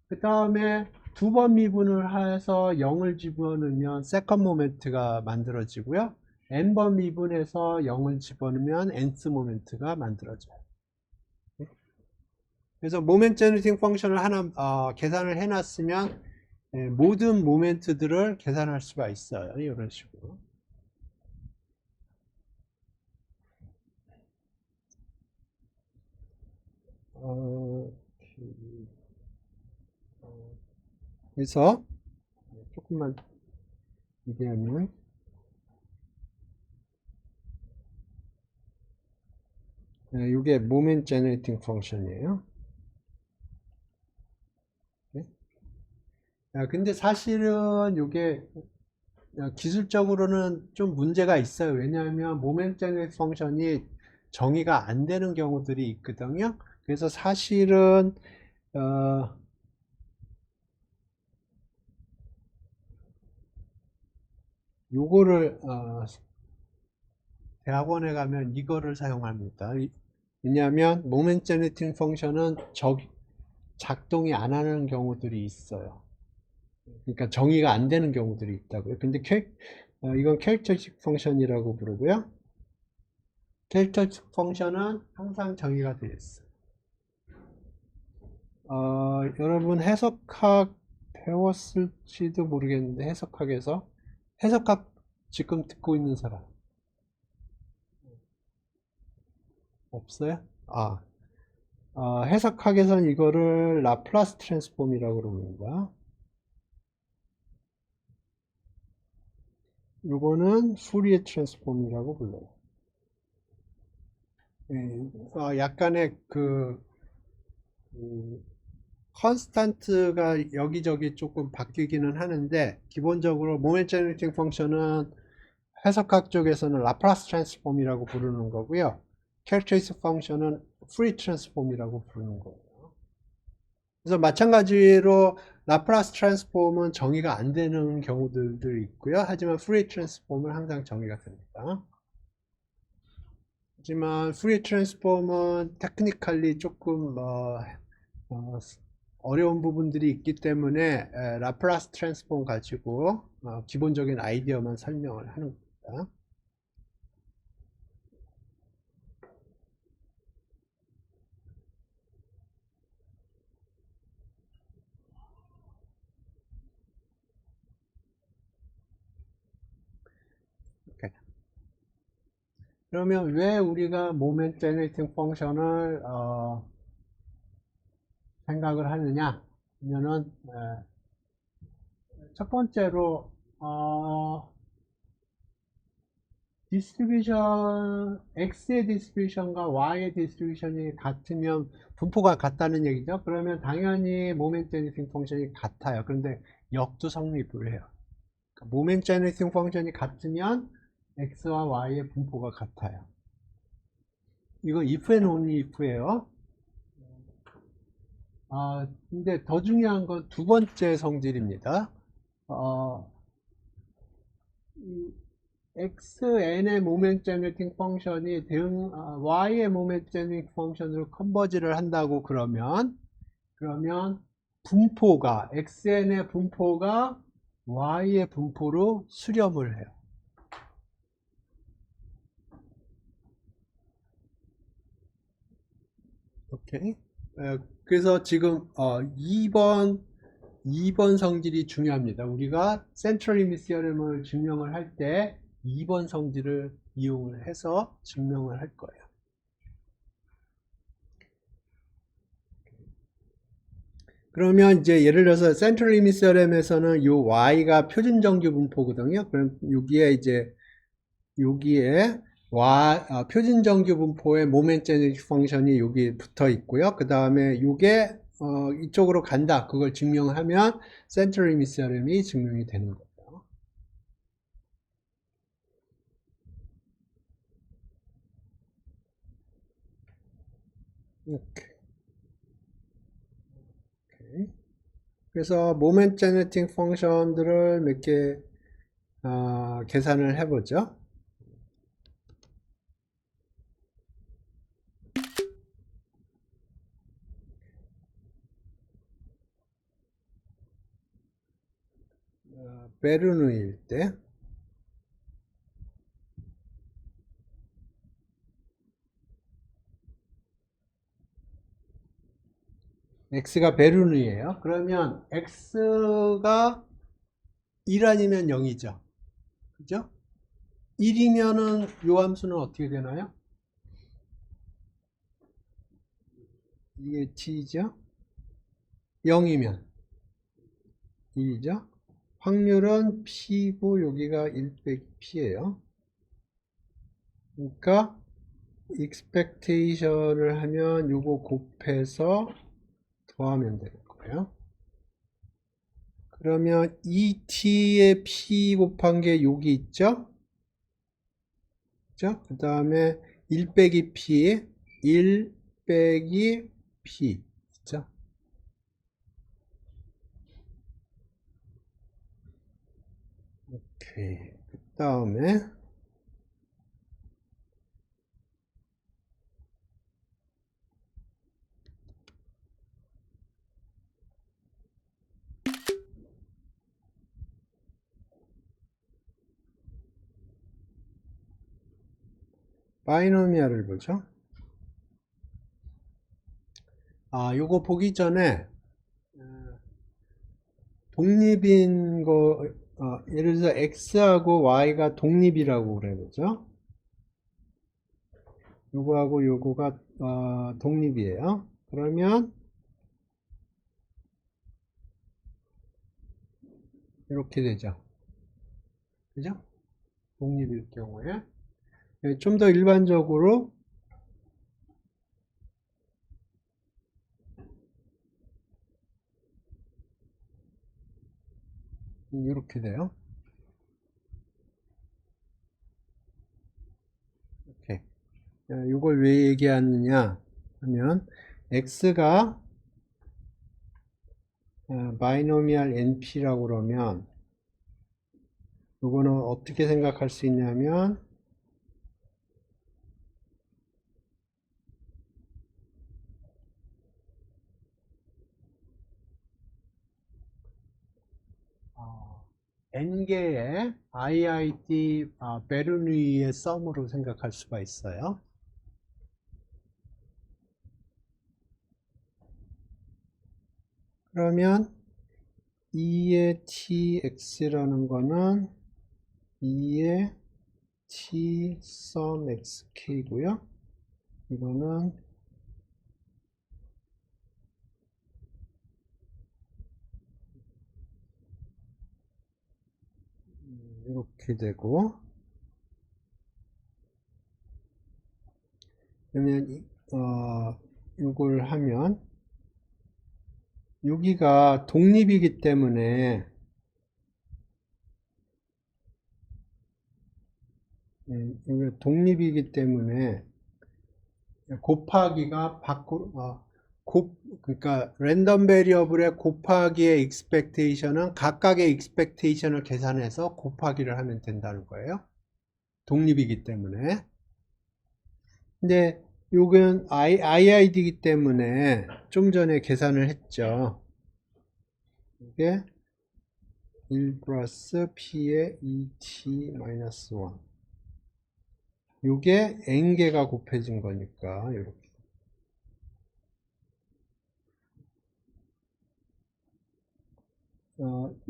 그 다음에 두 번 미분을 해서 0을 집어넣으면 세컨 모멘트가 만들어지고요. n번 미분해서 0을 집어넣으면 nth 모멘트가 만들어져요. 그래서 모멘트 제너레이팅 펑션을 하나 계산을 해놨으면 모든 모멘트들을 계산할 수가 있어요. 이런 식으로. 그래서 조금만 얘기하면 이게 모멘트 제너레이팅 펑션이에요. 근데 사실은 이게 기술적으로는 좀 문제가 있어요. 왜냐하면 모멘트 제너레이팅 펑션이 정의가 안 되는 경우들이 있거든요. 그래서 사실은 요거를 대학원에 가면 이거를 사용합니다. 왜냐하면 모멘트 제너레이팅 펑션은 작동이 안 하는 경우들이 있어요. 그러니까 정의가 안 되는 경우들이 있다고요. 근데 이건 캐릭터스틱 펑션이라고 부르고요. 캐릭터스틱 펑션은 항상 정의가 되어 있어요. 여러분 해석학 배웠을지도 모르겠는데 해석학에서 해석학 지금 듣고 있는 사람 없어요? 해석학에서는 이거를 라플라스 트랜스폼이라고 그럽니다. 이거는 푸리에 트랜스폼이라고 불러요. 약간의 컨스탄트가 여기저기 조금 바뀌기는 하는데, 기본적으로 모멘트 제너레이팅 펑션은 해석학 쪽에서는 라플라스 트랜스폼이라고 부르는 거고요. 캐릭터리스틱 펑션은 프리 트랜스폼이라고 부르는 거예요. 그래서 마찬가지로 라플라스 트랜스폼은 정의가 안 되는 경우들도 있고요. 하지만 프리 트랜스폼은 항상 정의가 됩니다. 하지만 프리 트랜스폼은 테크니컬리 조금 어려운 부분들이 있기 때문에 라플라스 트랜스폼 가지고 기본적인 아이디어만 설명을 하는 겁니다. 오케이. 그러면 왜 우리가 모멘트 제너레이팅 펑션을 생각을 하느냐 하면은 첫 번째로 디스트리뷰션 X의 디스트리뷰션과 Y의 디스트리뷰션이 같으면 분포가 같다는 얘기죠. 그러면 당연히 모멘트 제너레이팅 펑션이 같아요. 그런데 역도 성립을 해요. 그러니까 모멘트 제너레이팅 펑션이 같으면 X와 Y의 분포가 같아요. 이거 if and only if예요. 근데 더 중요한 건 두 번째 성질입니다. xn의 모멘트 제너레이팅 펑션이 y의 모멘트 제너레이팅 펑션으로 컨버지를 한다고 그러면 분포가 xn의 분포가 y의 분포로 수렴을 해요. 오케이. 그래서 지금 2번 성질이 중요합니다. 우리가 센트럴 리미트 시어럼을 증명을 할 때 2번 성질을 이용을 해서 증명을 할 거예요. 그러면 이제 예를 들어서 센트럴 리미트 시어럼에서는 요 y가 표준 정규 분포거든요. 그럼 여기에 표준 정규 분포의 모멘트 제너레이팅 펑션이 여기 붙어 있고요. 그 다음에 이게 이쪽으로 간다. 그걸 증명하면 센트럴 리미트 시어럼이 증명이 되는 거예요. 이렇게. 오케이. 그래서 모멘트 제너레이팅 펑션들을 몇 개 계산을 해보죠. 베르누이일 때 x가 베르누이예요. 그러면 x가 1 아니면 0이죠. 그죠? 1이면은 요 함수는 어떻게 되나요? 이게 t죠? 0이면 1이죠? 확률은 p고 여기가 1 빼기 p예요. 그러니까 expectation을 하면 요거 곱해서 더하면 되는 거예요. 그러면 2t의 p 곱한 게 여기 있죠? 그 다음에 1 빼기 p, 1 빼기 p 있죠? 오케이. 그 다음에 바이노미알을 보죠. 요거 보기 전에 독립인 거 예를 들어서 x하고 y가 독립이라고 그래 보죠. 요거하고 요거가 독립이에요. 그러면 이렇게 되죠. 그죠? 독립일 경우에 좀 더 일반적으로 이렇게 돼요. 이렇게. 이걸 왜 얘기하느냐 하면 x가 바이노미얼 np라고 그러면 이거는 어떻게 생각할 수 있냐면 n개의 IID 베르누이의 썸으로 생각할 수가 있어요. 그러면 2의 tx라는 거는 2의 t 썸 xk고요. 이거는 이렇게 되고, 그러면 이걸 하면 여기가 독립이기 때문에 여기가 독립이기 때문에 곱하기가 그러니까 랜덤 베리어블의 곱하기의 익스펙테이션은 각각의 익스펙테이션을 계산해서 곱하기를 하면 된다는 거예요. 독립이기 때문에. 근데 요건 IID이기 때문에 좀 전에 계산을 했죠. 이게 1 플러스 P의 2T-1. 요게 N개가 곱해진 거니까, 요렇게.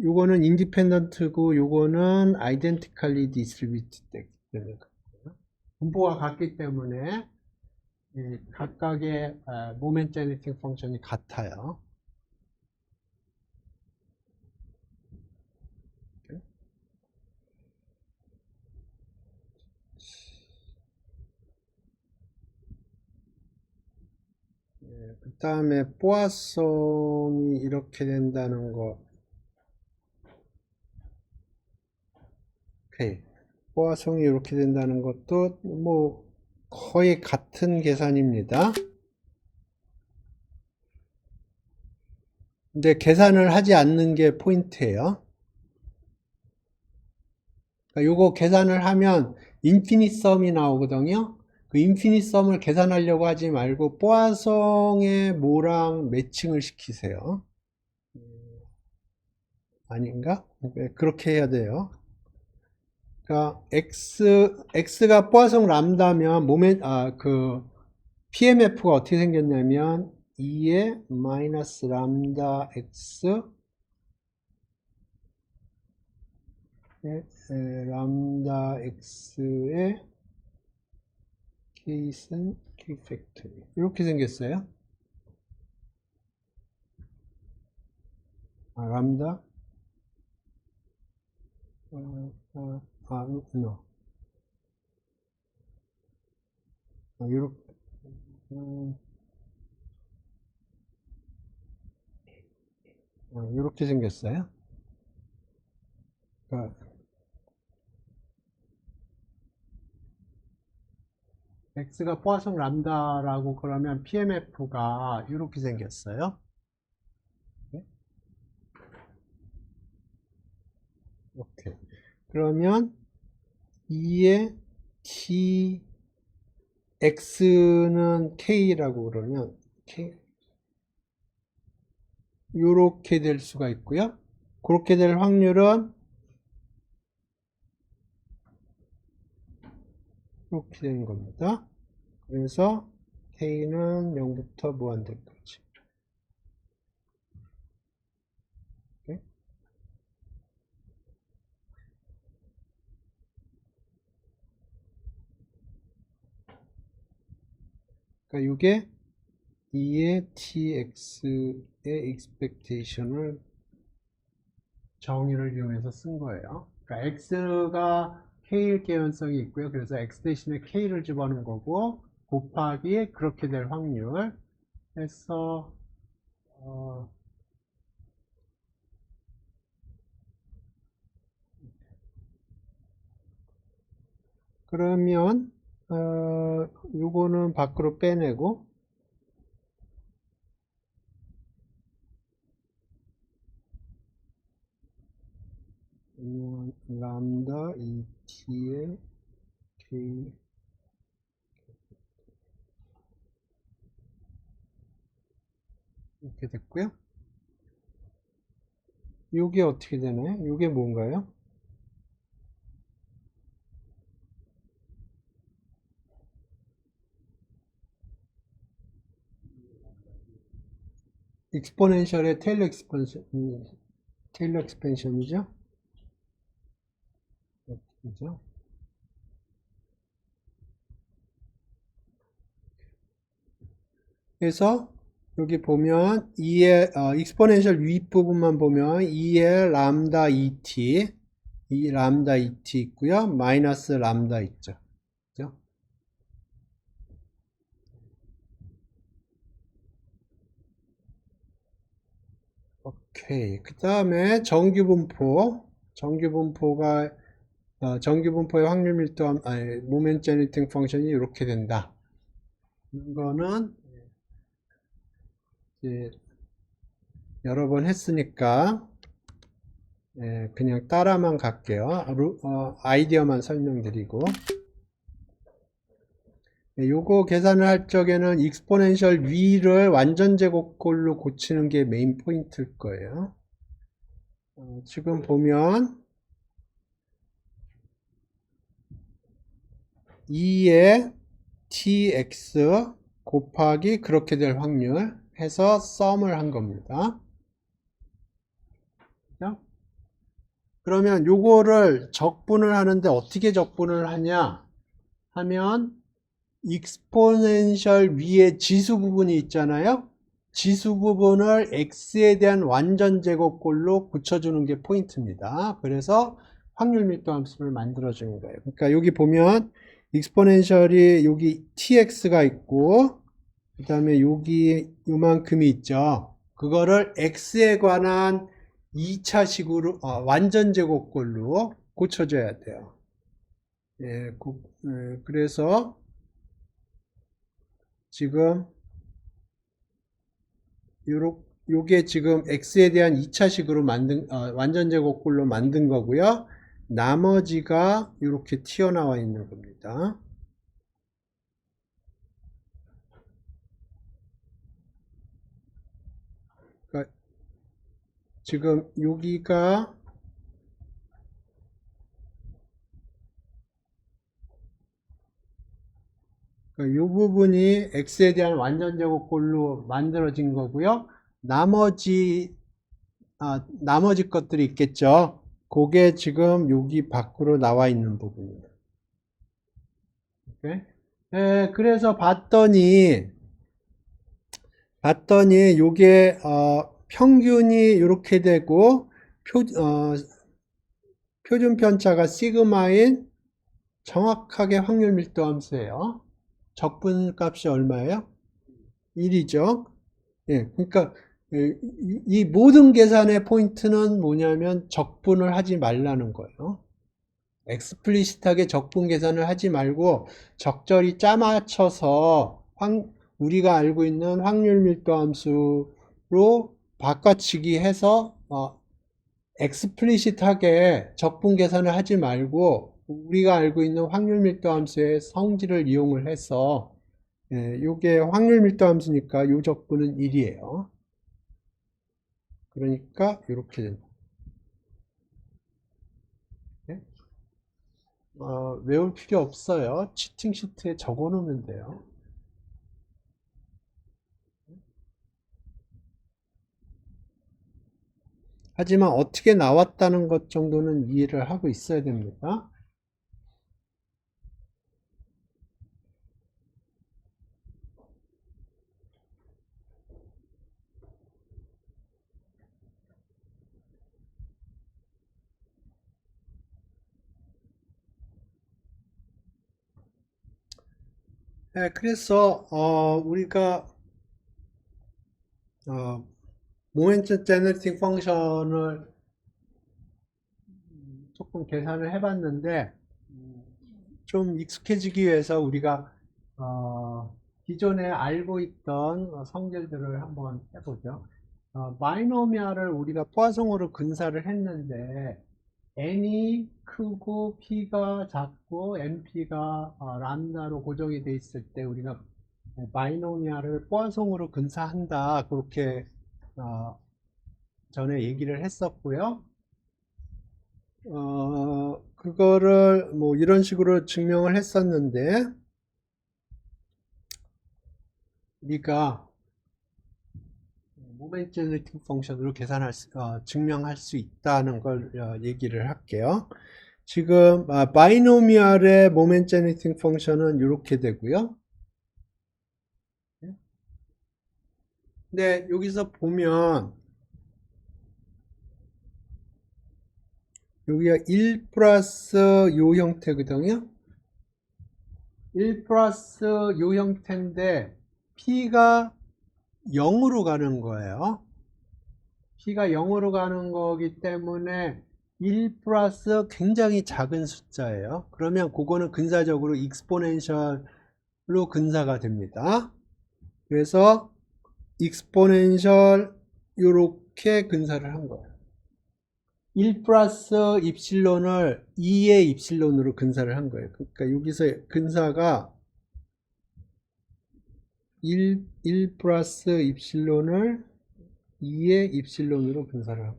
요거는 인디펜던트고, 요거는 아이덴티컬리 디스트리뷰티드 되는 거예요. 분포가 같기 때문에, 각각의 모멘 제네팅 펑션이 같아요. 그 다음에 포화성이 이렇게 된다는 거. 오케이. 포화성이 이렇게 된다는 것도 뭐 거의 같은 계산입니다. 근데 계산을 하지 않는 게 포인트예요. 그러니까 요거 계산을 하면 인피니트 썸이 나오거든요. 그 인피니트 썸을 계산하려고 하지 말고 포화성의 뭐랑 매칭을 시키세요. 아닌가? 네, 그렇게 해야 돼요. 그러니까 x가 포화성 람다면 PMF가 어떻게 생겼냐면 2의 마이너스 람다 x 람다 x의 케이슨 k 팩토리 이렇게 생겼어요. 람다 no. 이렇게 이렇게 생겼어요. 그러니까 x가 포화성 람다라고 그러면 PMF가 이렇게 생겼어요. 이렇게. 그러면 2의 t x는 k라고 그러면 k 이렇게 될 수가 있고요. 그렇게 될 확률은 이렇게 되는 겁니다. 그래서 k는 0부터 무한대까지. 그러니까 이게 2의 tx의 expectation을 정의를 이용해서 쓴 거예요. 그러니까 x가 k일 개연성이 있고요. 그래서 x 대신에 k를 집어넣은 거고 곱하기 그렇게 될 확률 해서 그러면 요거는 밖으로 빼내고 람다 2t의 k 이렇게 됐고요. 요게 어떻게 되나요? 요게 뭔가요? 익스포넨셜의 테일러 익스펜션이죠? 그죠? 그래서 여기 보면 2의 익스포넨셜 윗부분만 보면 2의 람다 2t 이 람다 2t 있고요. 마이너스 람다 있죠. 그죠? 오케이. 그 다음에 정규분포가 정규분포의 확률 밀도함, 모멘트 제너레이팅 펑션이 이렇게 된다. 이거는 이제 여러 번 했으니까 그냥 따라만 갈게요. 아이디어만 설명드리고 요거 계산을 할 적에는 익스포넨셜 위를 완전 제곱꼴로 고치는 게 메인 포인트일 거예요. 지금 보면 2의 tx 곱하기 그렇게 될 확률 해서 썸을 한 겁니다. 그죠? 그러면 요거를 적분을 하는데 어떻게 적분을 하냐 하면 익스포넨셜 위에 지수 부분이 있잖아요. 지수 부분을 x에 대한 완전 제곱꼴로 붙여주는 게 포인트입니다. 그래서 확률 밀도 함수를 만들어 주는 거예요. 그러니까 여기 보면 익스포넨셜이 여기 tx가 있고 그 다음에 여기 요만큼이 있죠. 그거를 x에 관한 2차식으로 완전 제곱꼴로 고쳐줘야 돼요. 그래서 지금 요게 지금 x에 대한 2차식으로 완전 제곱꼴로 만든 거고요. 나머지가 이렇게 튀어나와 있는 겁니다. 그러니까 지금 여기가 이 부분이 x에 대한 완전 제곱꼴로 만들어진 거고요. 나머지 것들이 있겠죠. 그게 지금 여기 밖으로 나와 있는 부분입니다. 오케이? 그래서 봤더니 요게 평균이 이렇게 되고 표준 편차가 시그마인 정확하게 확률 밀도 함수예요. 적분 값이 얼마예요? 1이죠. 예, 그러니까 이 모든 계산의 포인트는 뭐냐면 적분을 하지 말라는 거예요. 엑스플리시트하게 적분 계산을 하지 말고 적절히 짜맞춰서 우리가 알고 있는 확률 밀도 함수로 바꿔치기 해서 엑스플리시트하게 적분 계산을 하지 말고 우리가 알고 있는 확률 밀도 함수의 성질을 이용을 해서 요게 확률 밀도 함수니까 요 적분은 1이에요. 그러니까 이렇게 된다. 네? 외울 필요 없어요. 치팅 시트에 적어 놓으면 돼요. 하지만 어떻게 나왔다는 것 정도는 이해를 하고 있어야 됩니다. 네, 그래서 우리가 모멘트 제너레이팅 펑션을 조금 계산을 해봤는데 좀 익숙해지기 위해서 우리가 기존에 알고 있던 성질들을 한번 해보죠. 바이노미알을 우리가 포화송으로 근사를 했는데 n이 크고 p가 작고 np가 람다로 고정이 돼 있을 때 우리가 바이노미알을 포화송으로 근사한다, 그렇게 전에 얘기를 했었고요. 그거를 뭐 이런 식으로 증명을 했었는데 우리가 모멘트 제너레이팅 펑션으로 증명할 수 있다는 걸 얘기를 할게요. 지금 바이노미알의 모멘트 제너레이팅 펑션은 이렇게 되고요. 근데 여기서 보면 여기가 1 플러스 요 형태거든요. 1 플러스 요 형태인데 P가 0으로 가는 거예요. P가 0으로 가는 거기 때문에 1 플러스 굉장히 작은 숫자예요. 그러면 그거는 근사적으로 익스포넨셜로 근사가 됩니다. 그래서 익스포넨셜 요렇게 근사를 한 거예요. 1 플러스 입실론을 2의 입실론으로 근사를 한 거예요. 그러니까 여기서 근사가 1 플러스 입실론을 2의 입실론으로 분사를 하고,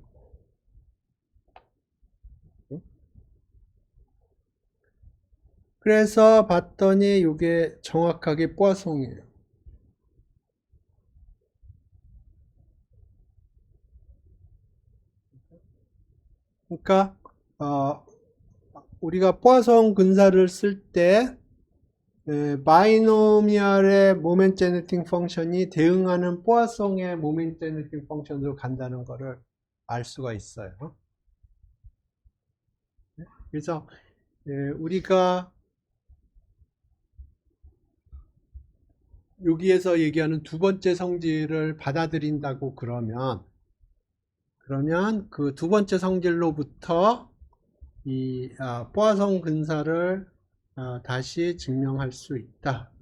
그래서 봤더니 이게 정확하게 포화송이에요. 그러니까 우리가 포화송 근사를 쓸 때 바이노미알의 모멘트 제너레이팅 펑션이 대응하는 포화송의 모멘트 제너레이팅 펑션으로 간다는 것을 알 수가 있어요. 그래서 우리가 여기에서 얘기하는 두 번째 성질을 받아들인다고 그러면 그 두 번째 성질로부터 이 포화송 근사를 다시 증명할 수 있다.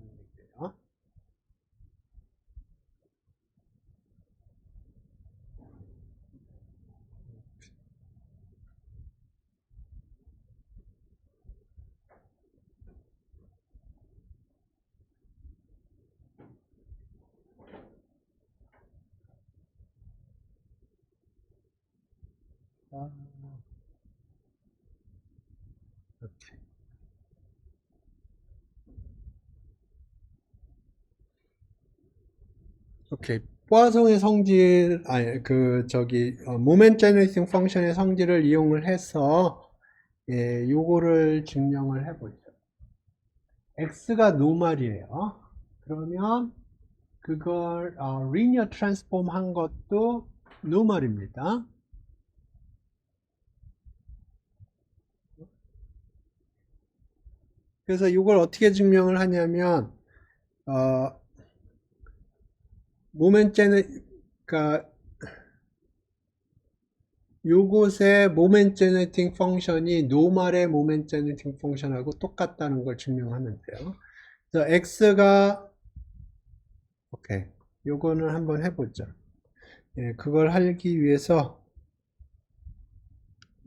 이렇게. 오케이. 포화송의 성질, 모멘트 제너레이팅 펑션의 성질을 이용을 해서, 요거를 증명을 해보죠. x가 노멀이에요. 그러면, 그걸, 리니어 트랜스폼 한 것도 노멀입니다. 그래서 이걸 어떻게 증명을 하냐면, 그러니까 요것의 모멘트 제너레이팅 펑션이 노멀의 모멘트 제너레이팅 펑션하고 똑같다는 걸 증명하면 돼요. 그래서 x가 오케이, 요거는 한번 해보죠. 그걸 하기 위해서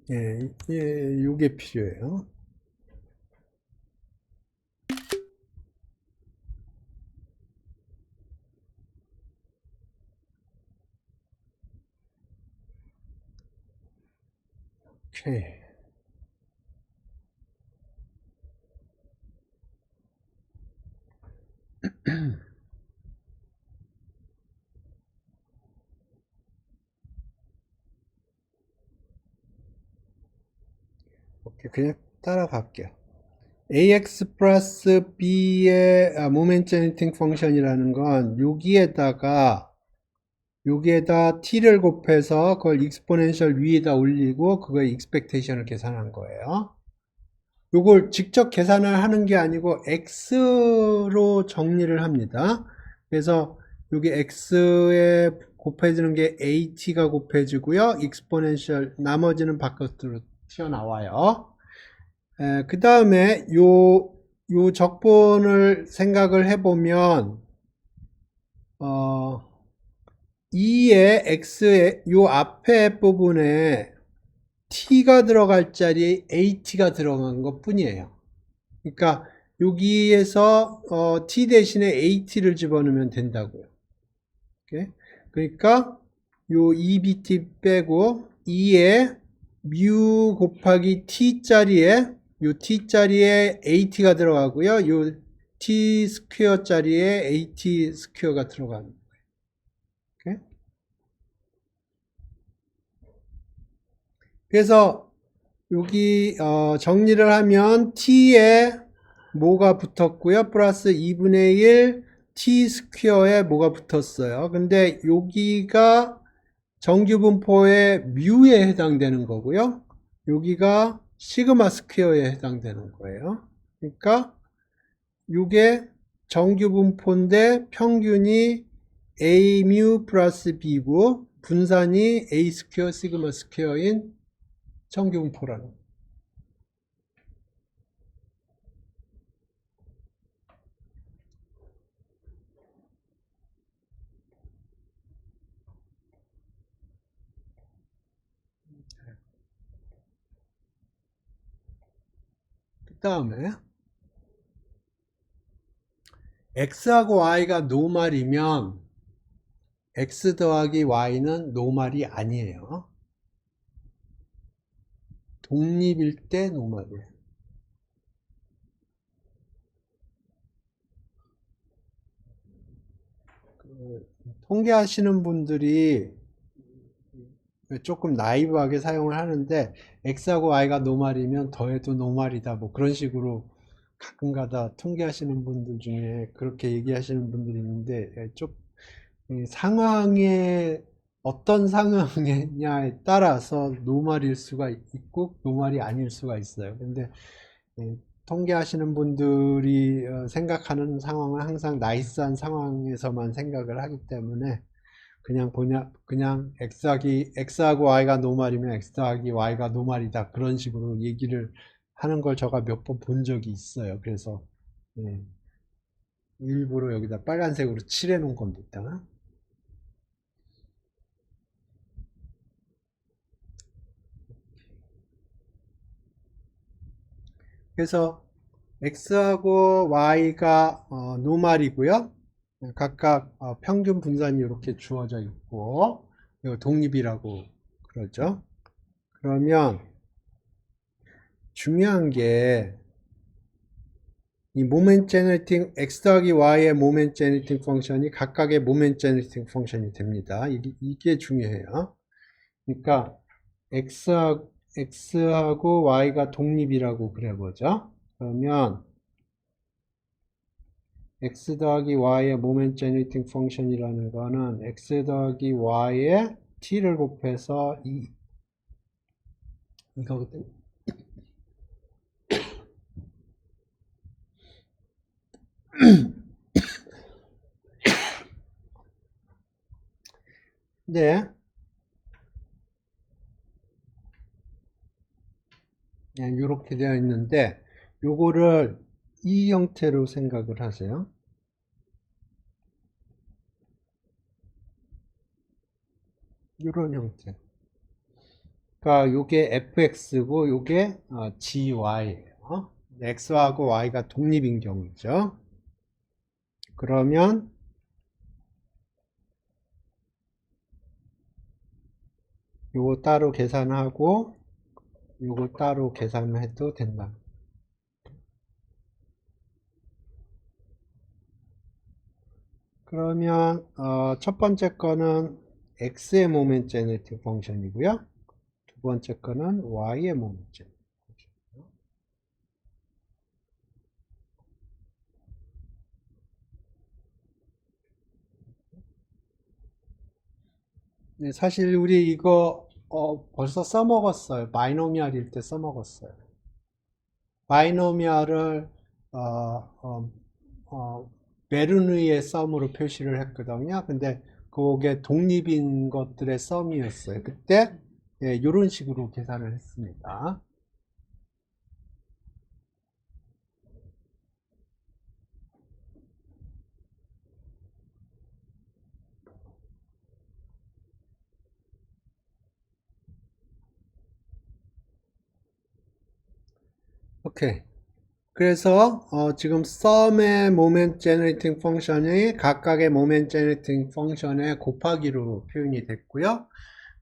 요게 필요해요. 오케이. 오케이, 그냥 따라갈게요. ax 플러스 b의 모멘트 제너레이팅 펑션이라는 건 여기에다 t를 곱해서 그걸 익스포넨셜 위에다 올리고 그거의 익스펙테이션을 계산한 거예요. 요걸 직접 계산을 하는 게 아니고 x로 정리를 합니다. 그래서 여기 x에 곱해지는 게 at가 곱해지고요. 익스포넨셜 나머지는 바깥으로 튀어나와요. 그 다음에 요 적분을 생각을 해보면 2의 x의 요 앞에 부분에 t가 들어갈 자리에 at가 들어간 것 뿐이에요. 그러니까 여기에서 t 대신에 at를 집어넣으면 된다고요. 오케이? 그러니까 요 2bt 빼고 2의 mu 곱하기 t 자리에 요 t 자리에 at가 들어가고요. 요 t 스퀘어 자리에 at 스퀘어가 들어가는 거예요. 오케이? 그래서 여기 정리를 하면 t에 뭐가 붙었고요. 플러스 2분의 1 t 스퀘어에 뭐가 붙었어요. 근데 여기가 정규분포의 뮤에 해당되는 거고요. 여기가 시그마 스퀘어에 해당되는 거예요. 그러니까 이게 정규분포인데 평균이 a 뮤 플러스 b고 분산이 a 스퀘어 시그마 스퀘어인 정규분포라는 거예요. 그 다음에 x하고 y가 노말이면 x 더하기 y는 노말이 아니에요. 독립일 때 노말이에요. 통계하시는 분들이 조금 나이브하게 사용을 하는데 x하고 y가 노말이면 더해도 노말이다 뭐 그런 식으로 가끔가다 통계하시는 분들 중에 그렇게 얘기하시는 분들이 있는데 좀 상황에 어떤 상황이냐에 따라서 노말일 수가 있고 노말이 아닐 수가 있어요. 근데 통계하시는 분들이 생각하는 상황은 항상 나이스한 상황에서만 생각을 하기 때문에 그냥 x하고 y가 노말이면 x 더하기 y가 노말이다 그런 식으로 얘기를 하는 걸 제가 몇 번 본 적이 있어요. 그래서 예, 일부러 여기다 빨간색으로 칠해 놓은 겁니다. 그래서 x하고 y가 노말이고요. 각각 평균 분산이 이렇게 주어져 있고 이거 독립이라고 그러죠. 그러면 중요한 게 이 모멘 제너레이팅 x 더하기 y의 모멘 제너레이팅 펑션이 각각의 모멘 제너레이팅 펑션이 됩니다. 이게 중요해요. 그러니까 x하고 y가 독립이라고 그래보죠. 그러면 x 더하기 y의 모멘 제너레이팅 펑션이라는 거는 x 더하기 y에 t를 곱해서 이거거든요. 네, 이렇게 되어 있는데 요거를 이 형태로 생각을 하세요. 이런 형태. 그러니까 요게 fx고 요게 gy예요. x하고 y가 독립인 경우죠. 그러면 요거 따로 계산하고 요거 따로 계산해도 된다. 그러면 첫 번째 거는 x의 모멘 제너레이팅 펑션이고요. 두 번째 거는 y의 모멘 제너레이팅 펑션이고요. 네, 사실 우리 이거 벌써 써먹었어요. 바이노미얼일 때 써먹었어요. 바이노미얼을 어, 어, 베르누이의 썸으로 표시를 했거든요. 근데 그게 독립인 것들의 썸이었어요. 그때 예, 이런 식으로 계산을 했습니다. 오케이. 그래서 지금 sum의 moment generating 펑션이 각각의 moment generating 펑션의 곱하기로 표현이 됐고요.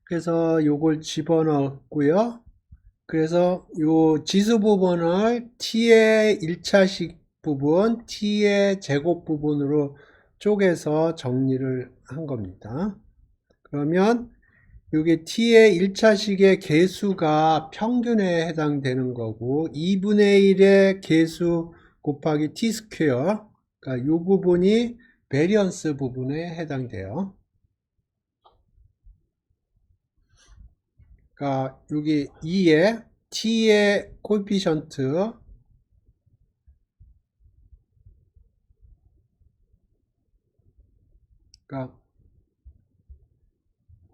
그래서 요걸 집어넣었고요. 그래서 요 지수 부분을 t의 1차식 부분, t의 제곱 부분으로 쪼개서 정리를 한 겁니다. 그러면 이게 t의 1차식의 개수가 평균에 해당되는 거고 2분의 1의 개수 곱하기 t 스퀘어, 그러니까 이 부분이 베리언스 부분에 해당돼요. 그러니까 여기 2에 t의 코에피션트, 그러니까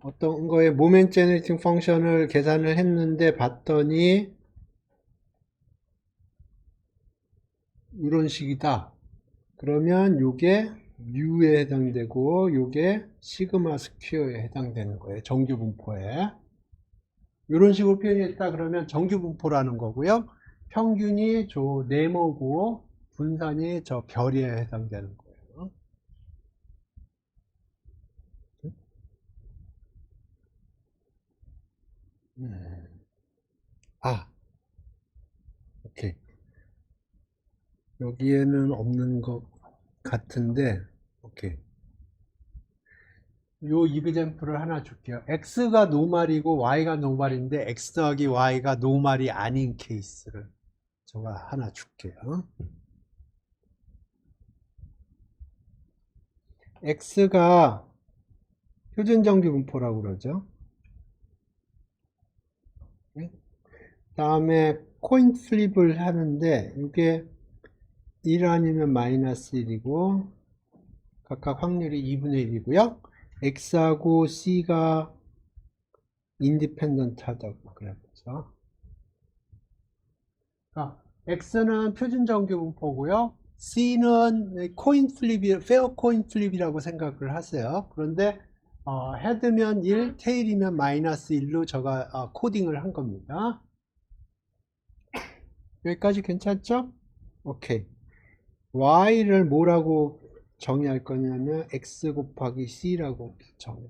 어떤 거에 모멘 제너레이팅 펑션을 계산을 했는데 봤더니 이런 식이다. 그러면 요게 U에 해당되고 요게 시그마 스퀘어에 해당되는 거예요. 정규 분포에. 이런 식으로 표현했다 그러면 정규 분포라는 거고요. 평균이 저 네모고 분산이 저 별에 해당되는 거예요. 아, 오케이. 여기에는 없는 것 같은데, 오케이. 요 이그젬플을 하나 줄게요. x가 노말이고 y가 노말인데 x 더하기 y가 노말이 아닌 케이스를 제가 하나 줄게요. x가 표준정규 분포라고 그러죠. 다음에 코인 플립을 하는데 이게 1 아니면 마이너스 1이고 각각 확률이 2분의 1이고요. x하고 c가 인디펜던트 하다고 그랬죠. 그러니까 x는 표준 정규 분포고요. c는 코인 플립이 페어 코인 플립이라고 생각을 하세요. 그런데 헤드면 1, 테일이면 마이너스 1로 제가 코딩을 한 겁니다. 여기까지 괜찮죠? 오케이. y를 뭐라고 정의할 거냐면 x 곱하기 c라고 정의.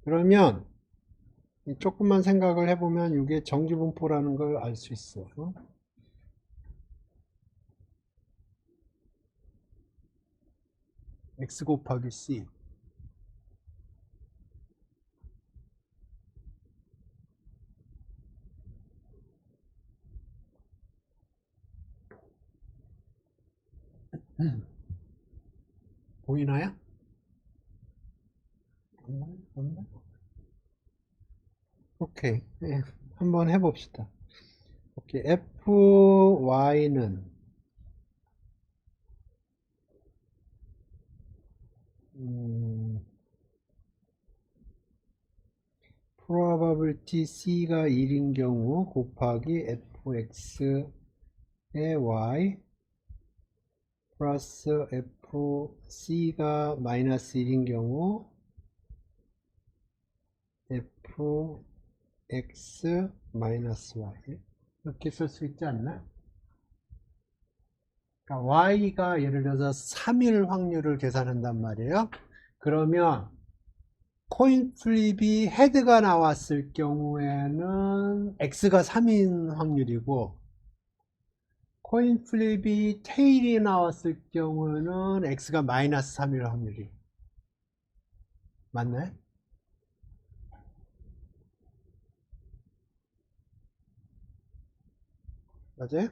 그러면 조금만 생각을 해보면 이게 정규분포라는 걸 알 수 있어요. x 곱하기 c. 보이나요? 오케이. 네, 한번 해봅시다. 오케이. fy는 probability c가 1인 경우 곱하기 fx의 y 플러스 fc가 마이너스 1인 경우 fx 마이너스 y 이렇게 쓸 수 있지 않나? 그러니까 y가 예를 들어서 3일 확률을 계산한단 말이에요. 그러면 코인 플립이 헤드가 나왔을 경우에는 x가 3인 확률이고 코인 플립이 테일이 나왔을 경우는 x가 마이너스 3일 확률이 맞나요? 맞아요?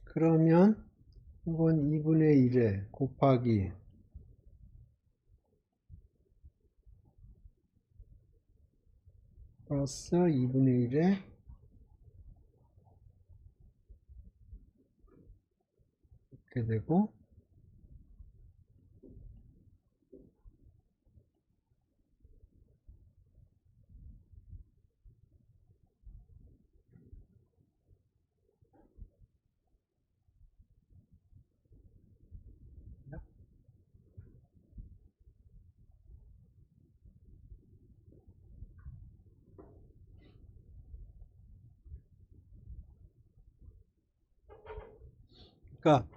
그러면 이건 2분의 1에 곱하기 플러스 2분의 1에 이렇게 되고, 그러니까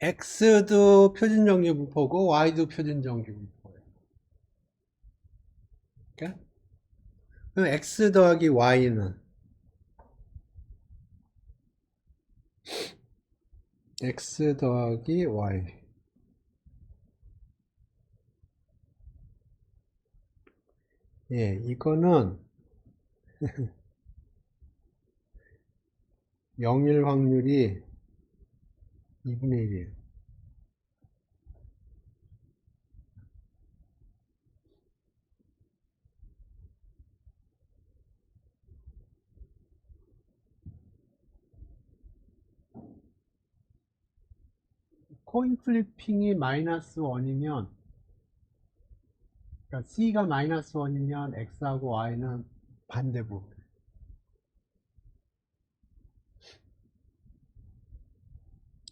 x도 표준정규분포고 y도 표준정규분포예요. 그러니까 그럼 x 더하기 y는 x 더하기 y. 예, 이거는 0일 확률이 2분의 1이에요. 코인 플리핑이 마이너스 1이면, 그러니까 C가 마이너스 1이면 X하고 Y는 반대부.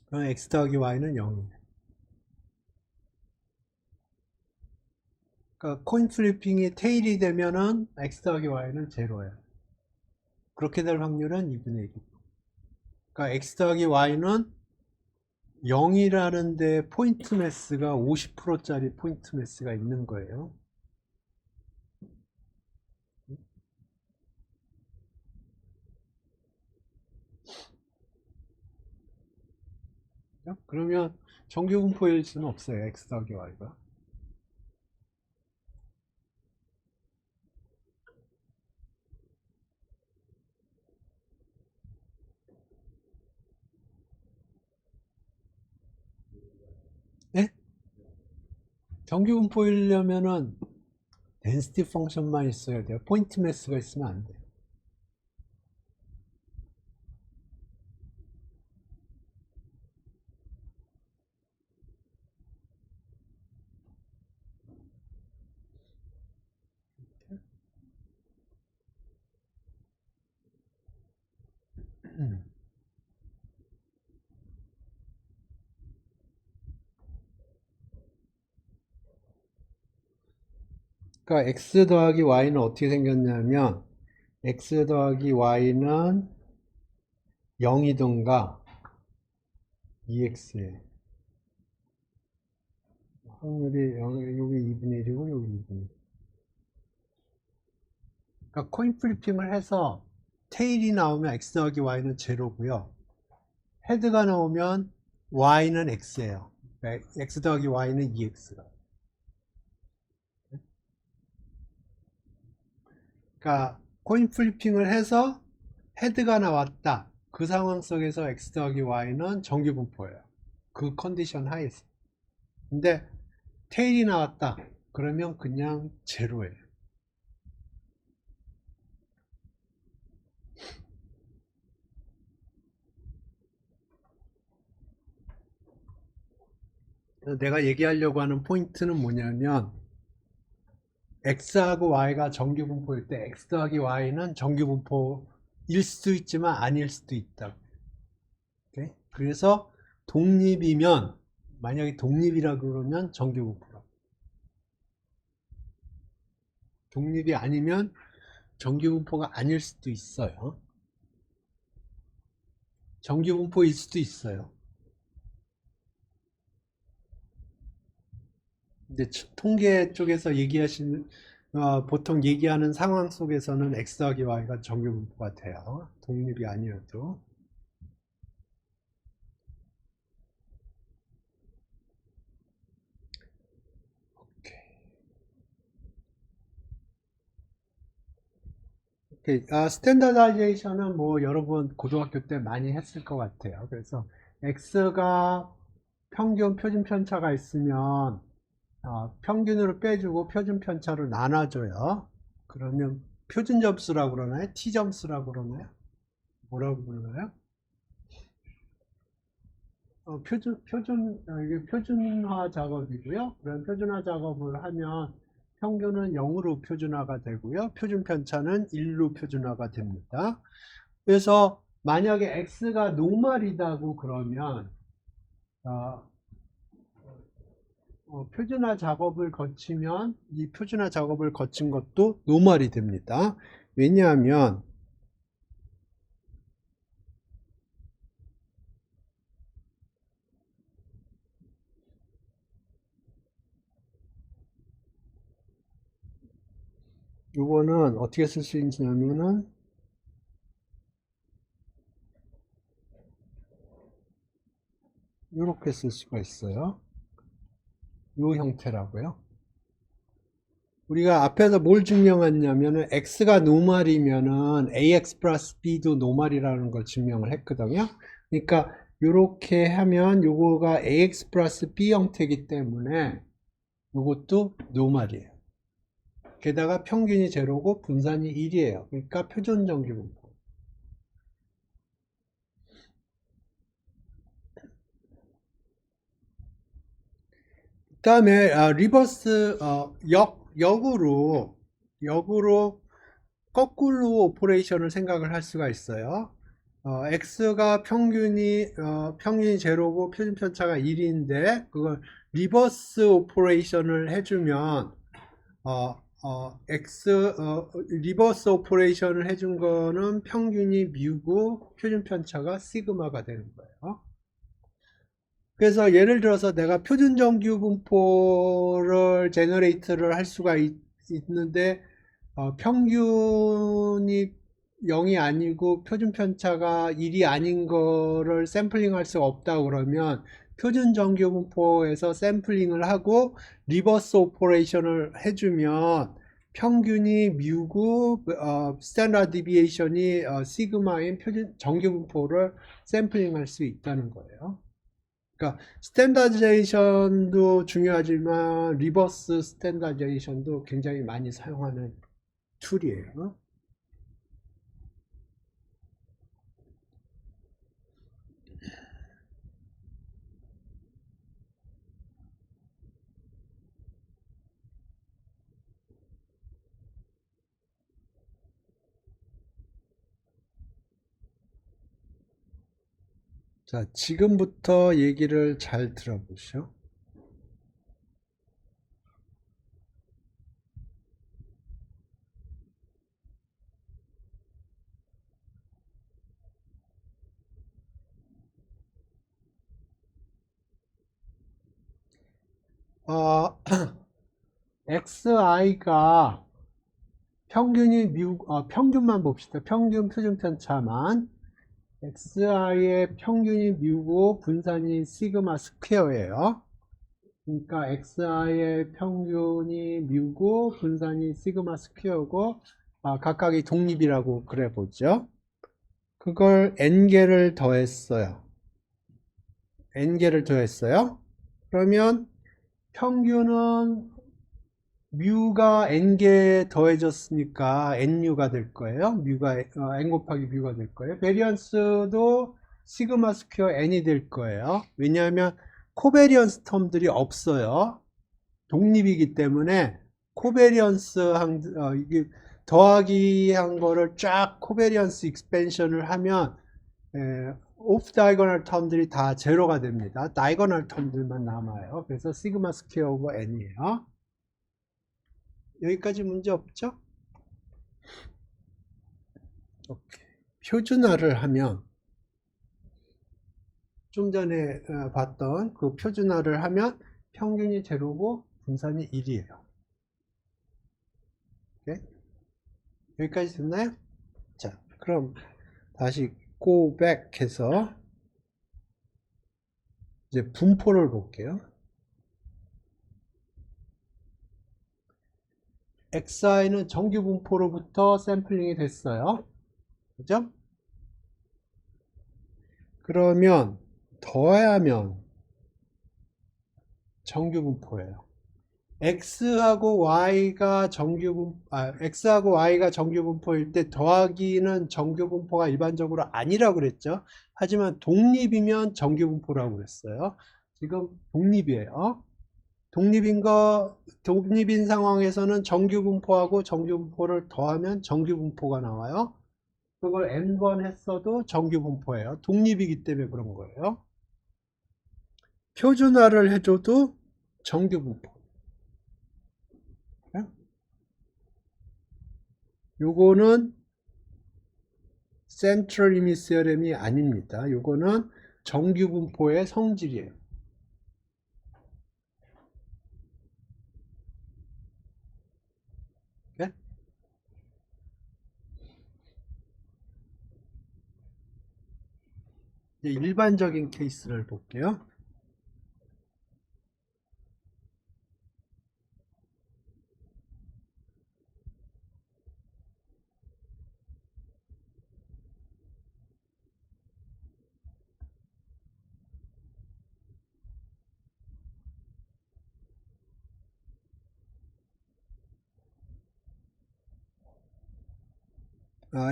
그럼 X 더하기 Y는 0이에요. 그러니까 코인 플리핑이 테일이 되면은 X 더하기 Y는 제로예요. 그렇게 될 확률은 2분의 1. 그러니까 X 더하기 Y는 0이라는데 포인트 매스가 50%짜리 포인트 매스가 있는 거예요. 그러면 정규분포일 수는 없어요. X 더하기 Y가. 네? 정규분포이려면은 density 펑션만 있어야 돼요. 포인트 매스가 있으면 안 돼요. 그러니까 x 더하기 y는 어떻게 생겼냐면 x 더하기 y는 0이던가 2x에 확률이 여기 2분의 1이고 여기 2분의 1. 그러니까 코인 플리핑을 해서 테일이 나오면 x 더하기 y는 제로고요. 헤드가 나오면 y는 x예요. 그러니까 x 더하기 y는 2x가. 그러니까 코인 플리핑을 해서 헤드가 나왔다. 그 상황 속에서 x 더하기 y는 정규분포예요. 그 컨디션 하에서. 근데 테일이 나왔다. 그러면 그냥 제로예요. 내가 얘기하려고 하는 포인트는 뭐냐면 x하고 y가 정규분포일 때 x 더하기 y는 정규분포일 수도 있지만 아닐 수도 있다. 오케이? 그래서 독립이면 만약에 독립이라 그러면 정규분포라. 독립이 아니면 정규분포가 아닐 수도 있어요. 정규분포일 수도 있어요. 근데 통계 쪽에서 얘기하시는 보통 얘기하는 상황 속에서는 x 더하기 y가 정규분포가 돼요. 독립이 아니어도. 오케이. 스탠다다이제이션은 뭐 여러분 고등학교 때 많이 했을 것 같아요. 그래서 x가 평균 표준 편차가 있으면 평균으로 빼주고 표준 편차로 나눠줘요. 그러면 표준 점수라고 그러나요? t 점수라고 그러나요? 뭐라고 부르나요? 이게 표준화 작업이고요. 그런 표준화 작업을 하면 평균은 0으로 표준화가 되고요. 표준 편차는 1로 표준화가 됩니다. 그래서 만약에 x가 노멀이다고 그러면 어, 표준화 작업을 거치면 이 표준화 작업을 거친 것도 노멀이 됩니다. 왜냐하면 이거는 어떻게 쓸 수 있냐면은 이렇게 쓸 수가 있어요. 이 형태라고요. 우리가 앞에서 뭘 증명했냐면은 x가 노멀이면은 ax 플러스 b도 노멀이라는 걸 증명을 했거든요. 그러니까 이렇게 하면 요거가 ax 플러스 b 형태이기 때문에 이것도 노멀이에요. 게다가 평균이 제로고 분산이 1이에요. 그러니까 표준정규분포. 그 다음에 리버스 역으로 거꾸로 오퍼레이션을 생각을 할 수가 있어요. x가 평균이 제로고 표준 편차가 1인데 그걸 리버스 오퍼레이션을 해주면 리버스 오퍼레이션을 해준 거는 평균이 뮤고 표준 편차가 시그마가 되는 거예요. 그래서 예를 들어서 내가 표준 정규 분포를 제너레이트를 할 수가 있는데 평균이 0이 아니고 표준 편차가 1이 아닌 거를 샘플링 할 수가 없다 그러면 표준 정규 분포에서 샘플링을 하고 리버스 오퍼레이션을 해주면 평균이 뮤고 스탠다드 디비에이션이 시그마인 표준 정규 분포를 샘플링 할 수 있다는 거예요. 그러니까 스탠다드제이션도 중요하지만 리버스 스탠다드제이션도 굉장히 많이 사용하는 툴이에요. 자, 지금부터 얘기를 잘 들어보시오. XI가 평균만 봅시다. 평균 표준 편차만. XI의 평균이 뮤고 분산이 시그마 스퀘어예요. 그러니까 XI의 평균이 뮤고 분산이 시그마 스퀘어고 각각이 독립이라고 그래 보죠. 그걸 n개를 더했어요. n개를 더했어요. 그러면 평균은 뮤가 n개 더해졌으니까 nu가 될 거예요. n 곱하기 뮤가 될 거예요. 베리언스도 시그마 스퀘어 n이 될 거예요. 왜냐하면 코베리언스 텀들이 없어요. 독립이기 때문에 코베리언스 이게 더하기 한 거를 쫙 코베리언스 익스펜션을 하면 오프 다이거널 텀들이 다 제로가 됩니다. 다이거널 텀들만 남아요. 그래서 시그마 스퀘어 오버 n이에요. 여기까지 문제 없죠? 오케이. 표준화를 하면 좀 전에 봤던 그 표준화를 하면 평균이 제로고 분산이 1이에요. 오케이? 여기까지 됐나요? 자, 그럼 다시 go back 해서 이제 분포를 볼게요. xi는 정규 분포로부터 샘플링이 됐어요. 그죠? 그러면 더하면 정규 분포예요. x하고 y가 x하고 y가 정규 분포일 때 더하기는 정규 분포가 일반적으로 아니라고 그랬죠. 하지만 독립이면 정규 분포라고 그랬어요. 지금 독립이에요. 독립인 상황에서는 정규 분포하고 정규 분포를 더하면 정규 분포가 나와요. 그걸 n번 했어도 정규 분포예요. 독립이기 때문에 그런 거예요. 표준화를 해줘도 정규 분포. 요거는 센트럴 리미트 시어렘이 아닙니다. 요거는 정규 분포의 성질이에요. 네? 이제 일반적인 케이스를 볼게요.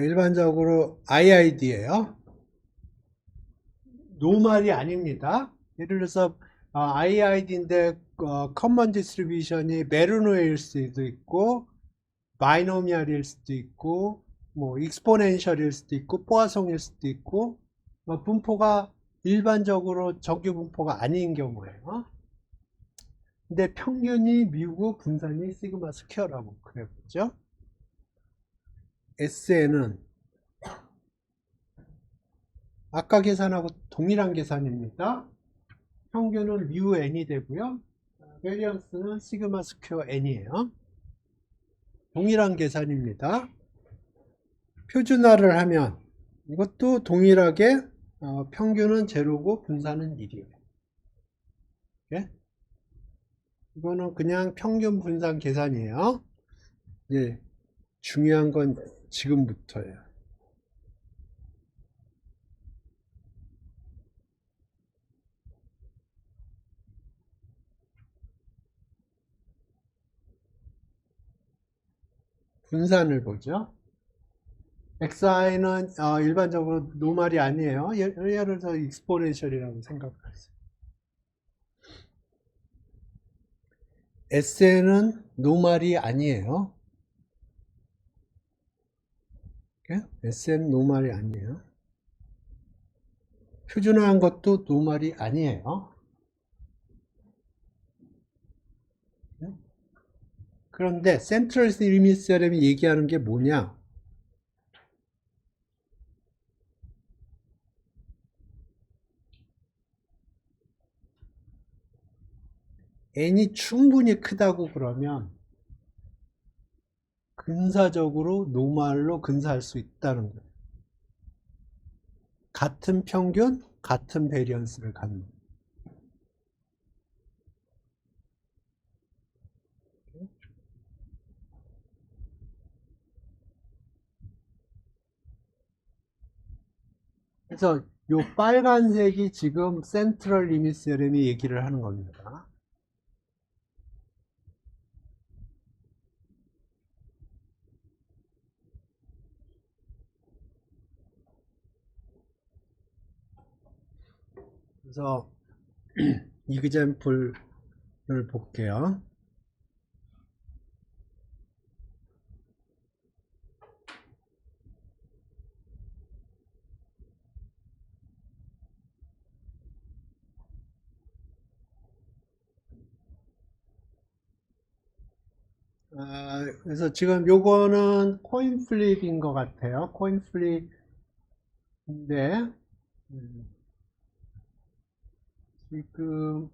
일반적으로 IID예요. 노말이 아닙니다. 예를 들어서 IID인데 커먼 디스트리뷰션이 메르노일 수도 있고 바이노미얼일 수도 있고 뭐 익스포넨셜일 수도 있고 포화송일 수도 있고 분포가 일반적으로 정규 분포가 아닌 경우에요. 근데 평균이 뮤고 분산이 시그마 스퀘어라고 그래보죠. SN은 아까 계산하고 동일한 계산입니다. 평균은 뮤 n이 되고요. 베리언스는 시그마 스퀘어 n이에요. 동일한 계산입니다. 표준화를 하면 이것도 동일하게 평균은 제로고 분산은 1이에요. 예? 이거는 그냥 평균 분산 계산이에요. 예, 중요한 건 지금부터예요. 분산을 보죠.xi는 일반적으로 노말이 아니에요. 예를 들어서 익스포넨셜이라고 생각하세요. SN은 노말이 아니에요. SN 노말이 아니에요. 표준화한 것도 노말이 아니에요. 그런데 센트럴 리미트 시어렘이 얘기하는 게 뭐냐? n이 충분히 크다고 그러면 근사적으로 노말로 근사할 수 있다는 거예요. 같은 평균, 같은 베리언스를 갖는. 그래서 요 빨간색이 지금 센트럴 리미트 시어렘이 얘기를 하는 겁니다. 그래서 이그젬플을 볼게요. 그래서 지금 요거는 코인 플립인 것 같아요. 코인 플립인데 지금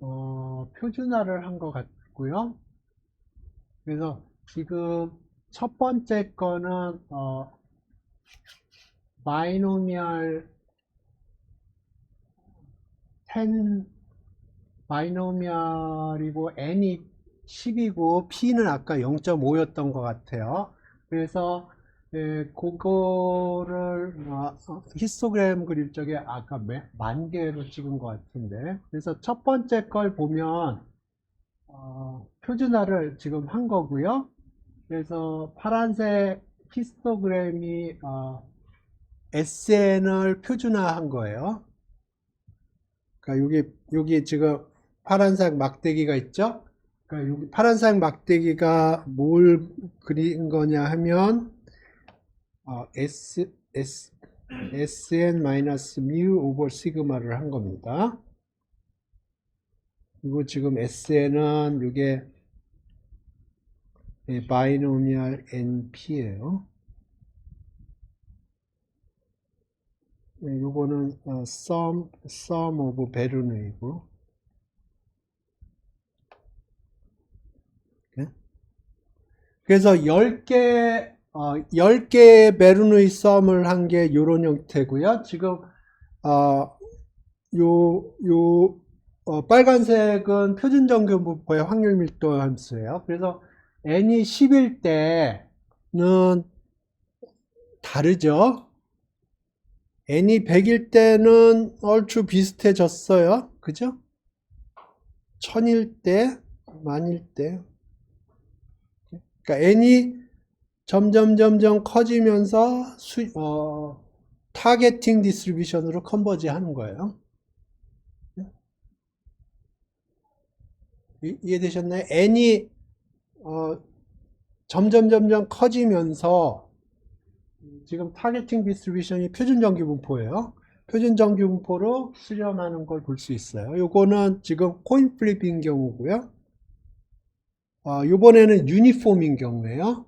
표준화를 한 것 같고요. 그래서 지금 첫 번째 거는 바이노미얼 10 바이노미얼이고 n이 10이고 P는 아까 0.5였던 것 같아요. 그래서 그거를 히스토그램 그릴 적에 아까 10,000개로 찍은 것 같은데, 그래서 첫 번째 걸 보면 표준화를 지금 한 거고요. 그래서 파란색 히스토그램이 SN을 표준화한 거예요. 그러니까 여기 지금 파란색 막대기가 있죠? 그러니까 여기 파란색 막대기가 뭘 그린 거냐 하면 SN-mu 오버 시그마를 한 겁니다. 그리고 지금 SN은 이게 바이노미얼 NP예요. 요거는 sum of 베르누이고, 그래서 10개의 베르누이 썸을 한 게 요런 형태고요. 지금 빨간색은 표준정규분포의 확률 밀도 함수예요. 그래서 n이 10일 때는 다르죠. n이 100일 때는 얼추 비슷해졌어요. 그죠? 1000일 때, 10,000일 때. 그러니까 n이 점점 커지면서 타겟팅 디스트리뷰션으로 컨버지 하는 거예요. 이해되셨나요? n이 점점 커지면서 지금 타겟팅 디스트리뷰션이 표준정규분포예요. 표준정규분포로 수렴하는 걸 볼 수 있어요. 요거는 지금 코인 플립인 경우고요. 요번에는 유니폼인 경우에요.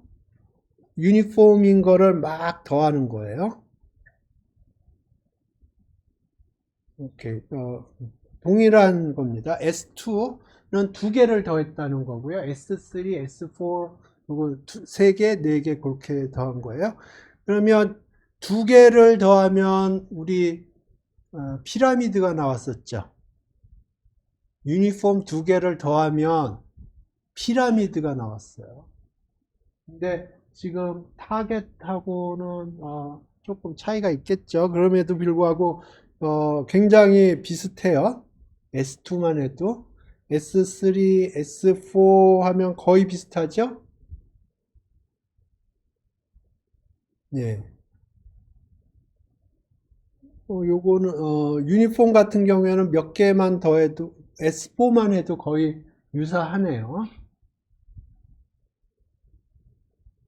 유니폼인 거를 막 더하는 거예요. 오케이. 동일한 겁니다. S2는 2개를 더했다는 거고요. S3, S4, 그리고 3개, 4개 그렇게 더한 거예요. 그러면 2개를 더하면 우리 피라미드가 나왔었죠. 유니폼 2개를 더하면 피라미드가 나왔어요. 근데 지금 타겟하고는 조금 차이가 있겠죠. 그럼에도 불구하고 굉장히 비슷해요. S2만 해도. S3, S4 하면 거의 비슷하죠? 네. 요거는 유니폼 같은 경우에는 몇 개만 더해도 S4만 해도 거의 유사하네요.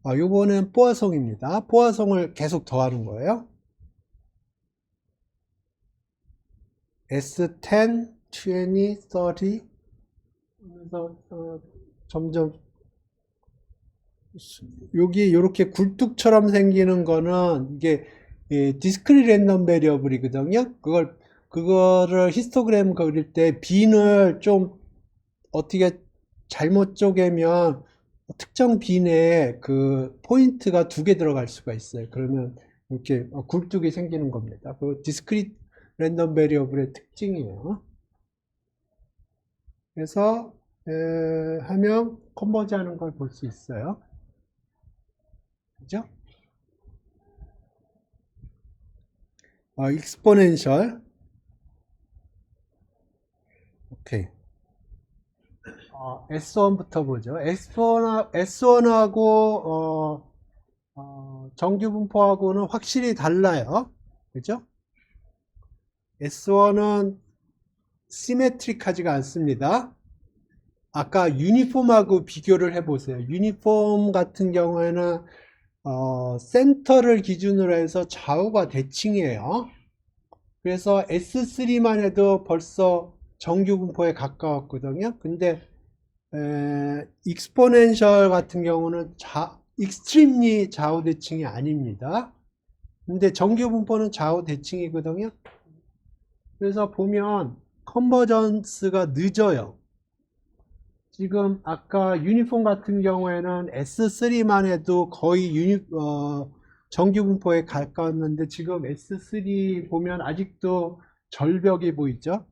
요거는 포화성입니다. 포화성을 계속 더하는 거예요. S10, 20, 30. 그래서 점점 여기 이렇게 굴뚝처럼 생기는 거는 이게 디스크릿 랜덤 베리어블이거든요. 그거를 히스토그램 그릴 때 빈을 좀 어떻게 잘못 쪼개면 특정 빈에 그 포인트가 2개 들어갈 수가 있어요. 그러면 이렇게 굴뚝이 생기는 겁니다. 그 디스크릿 랜덤 베리어블의 특징이에요. 그래서 하면 컨버지 하는 걸 볼 수 있어요. 그죠? 익스포넨셜. 오케이. S1부터 보죠. S1하고 정규분포하고는 확실히 달라요. 그죠? S1은 시메트릭하지가 않습니다. 아까 유니폼하고 비교를 해보세요. 유니폼 같은 경우에는 센터를 기준으로 해서 좌우가 대칭이에요. 그래서 S3만 해도 벌써 정규분포에 가까웠거든요. 근데 익스포넨셜 같은 경우는 익스트림리 좌우 대칭이 아닙니다. 근데 정규분포는 좌우 대칭이거든요. 그래서 보면 컨버전스가 늦어요. 지금 아까 유니폼 같은 경우에는 S3만 해도 거의 정규분포에 가까웠는데 지금 S3 보면 아직도 절벽이 보이죠?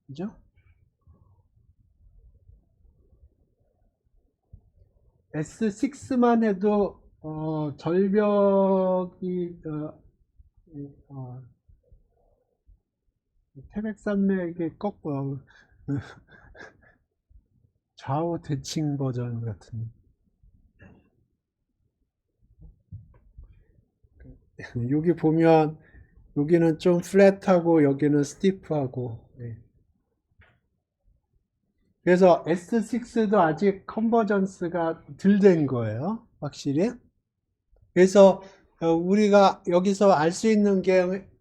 그죠? S6만 해도 절벽이 태백산맥의 좌우 대칭 버전 같은. 여기 보면 여기는 좀 플랫하고 여기는 스티프하고. 네. 그래서 S6도 아직 컨버전스가 덜 된 거예요, 확실히. 그래서 우리가 여기서 알 수 있는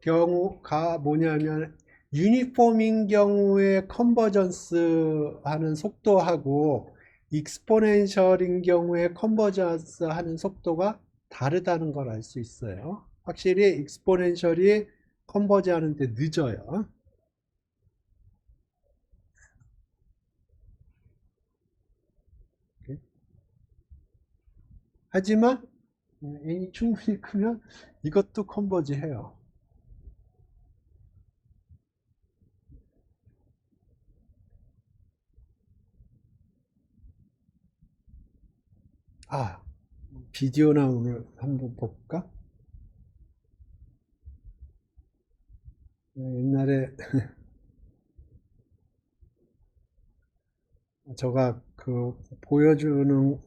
경우가 뭐냐면 유니폼인 경우에 컨버전스 하는 속도하고 익스포넨셜인 경우에 컨버전스 하는 속도가 다르다는 걸 알 수 있어요. 확실히 익스포넨셜이 컨버지 하는데 늦어요. 하지만 n이 충분히 크면 이것도 컨버지 해요. 아, 비디오나 오늘 한번 볼까? 옛날에 제가 그 보여주는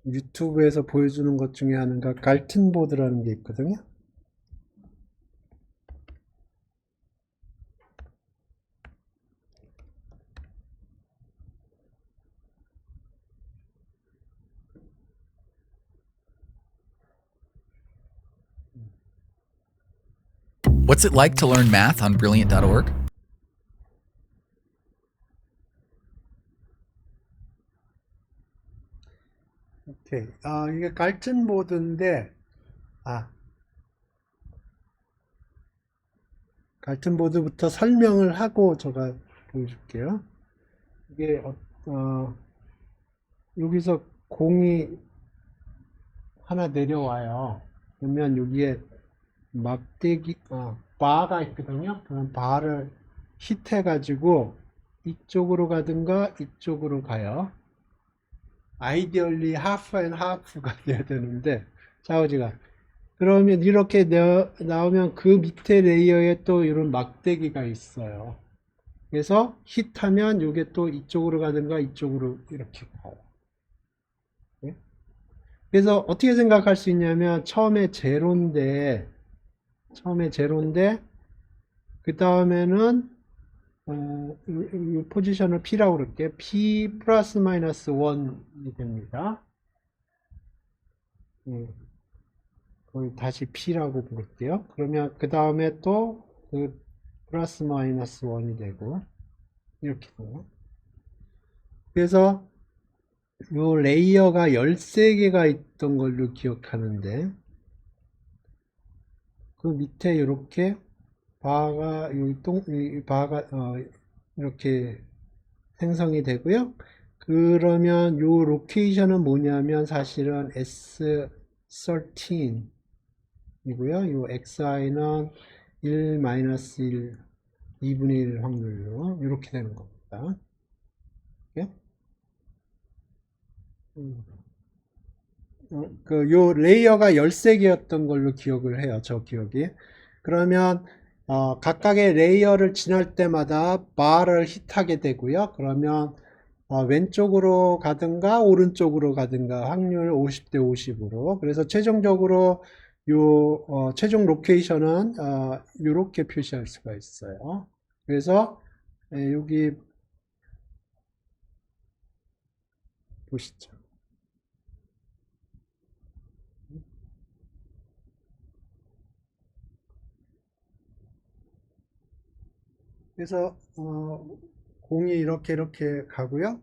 유튜브에서 보여주는 것 중에 하나가 갈튼보드라는 게 있거든요. What's it like to learn math on Brilliant.org? 오케이. 이게 갈튼보드인데, 갈튼보드부터 설명을 하고 제가 보여줄게요. 이게, 여기서 공이 하나 내려와요. 그러면 여기에 막대기, 바가 있거든요. 그럼 바를 힛해가지고 이쪽으로 가든가 이쪽으로 가요. 아이디얼리 하프 앤 하프가 돼야 되는데 좌우지가 그러면 이렇게 나오면 그 밑에 레이어에 또 이런 막대기가 있어요. 그래서 힛하면 이게 또 이쪽으로 가든가 이쪽으로 이렇게 가요. 예? 그래서 어떻게 생각할 수 있냐면 처음에 제로인데 그 다음에는 이 포지션을 P라고 그럴게요. P 플러스 마이너스 1이 됩니다. 거의 다시 P라고 부를게요. 그러면 그 다음에 또 그 플러스 마이너스 1이 되고 이렇게 돼요. 그래서 요 레이어가 13개가 있던 걸로 기억하는데 그 밑에 이렇게 바가 이렇게 생성이 되고요. 그러면 요 로케이션은 뭐냐면 사실은 S13 이고요. 요 XI는 1 마이너스 1 2분의 1 확률로 이렇게 되는 겁니다. 예? 요 레이어가 13개였던 걸로 기억을 해요. 저 기억이. 그러면 각각의 레이어를 지날 때마다 바를 힛하게 되고요. 그러면 왼쪽으로 가든가 오른쪽으로 가든가 확률 50대 50으로. 그래서 최종적으로 요 최종 로케이션은 이렇게 표시할 수가 있어요. 그래서 여기 보시죠. 그래서 공이 이렇게 가고요.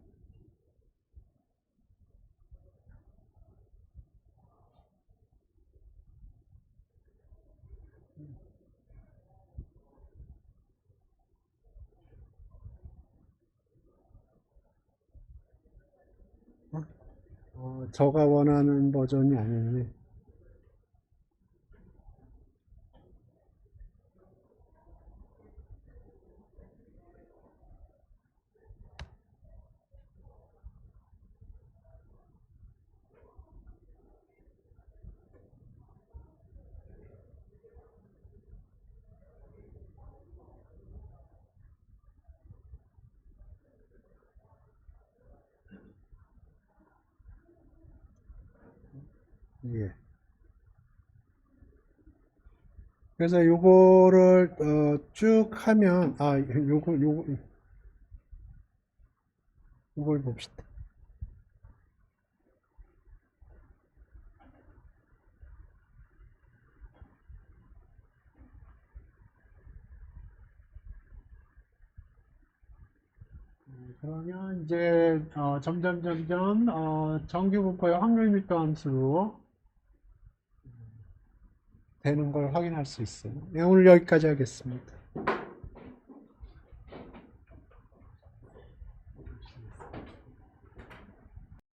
저가 원하는 버전이 아니네. 예. 그래서 요거를 쭉 하면 요걸 봅시다. 그러면 이제 점점 정규 분포의 확률 밀도 함수로 되는 걸 확인할 수 있어요. 네, 오늘 여기까지 하겠습니다.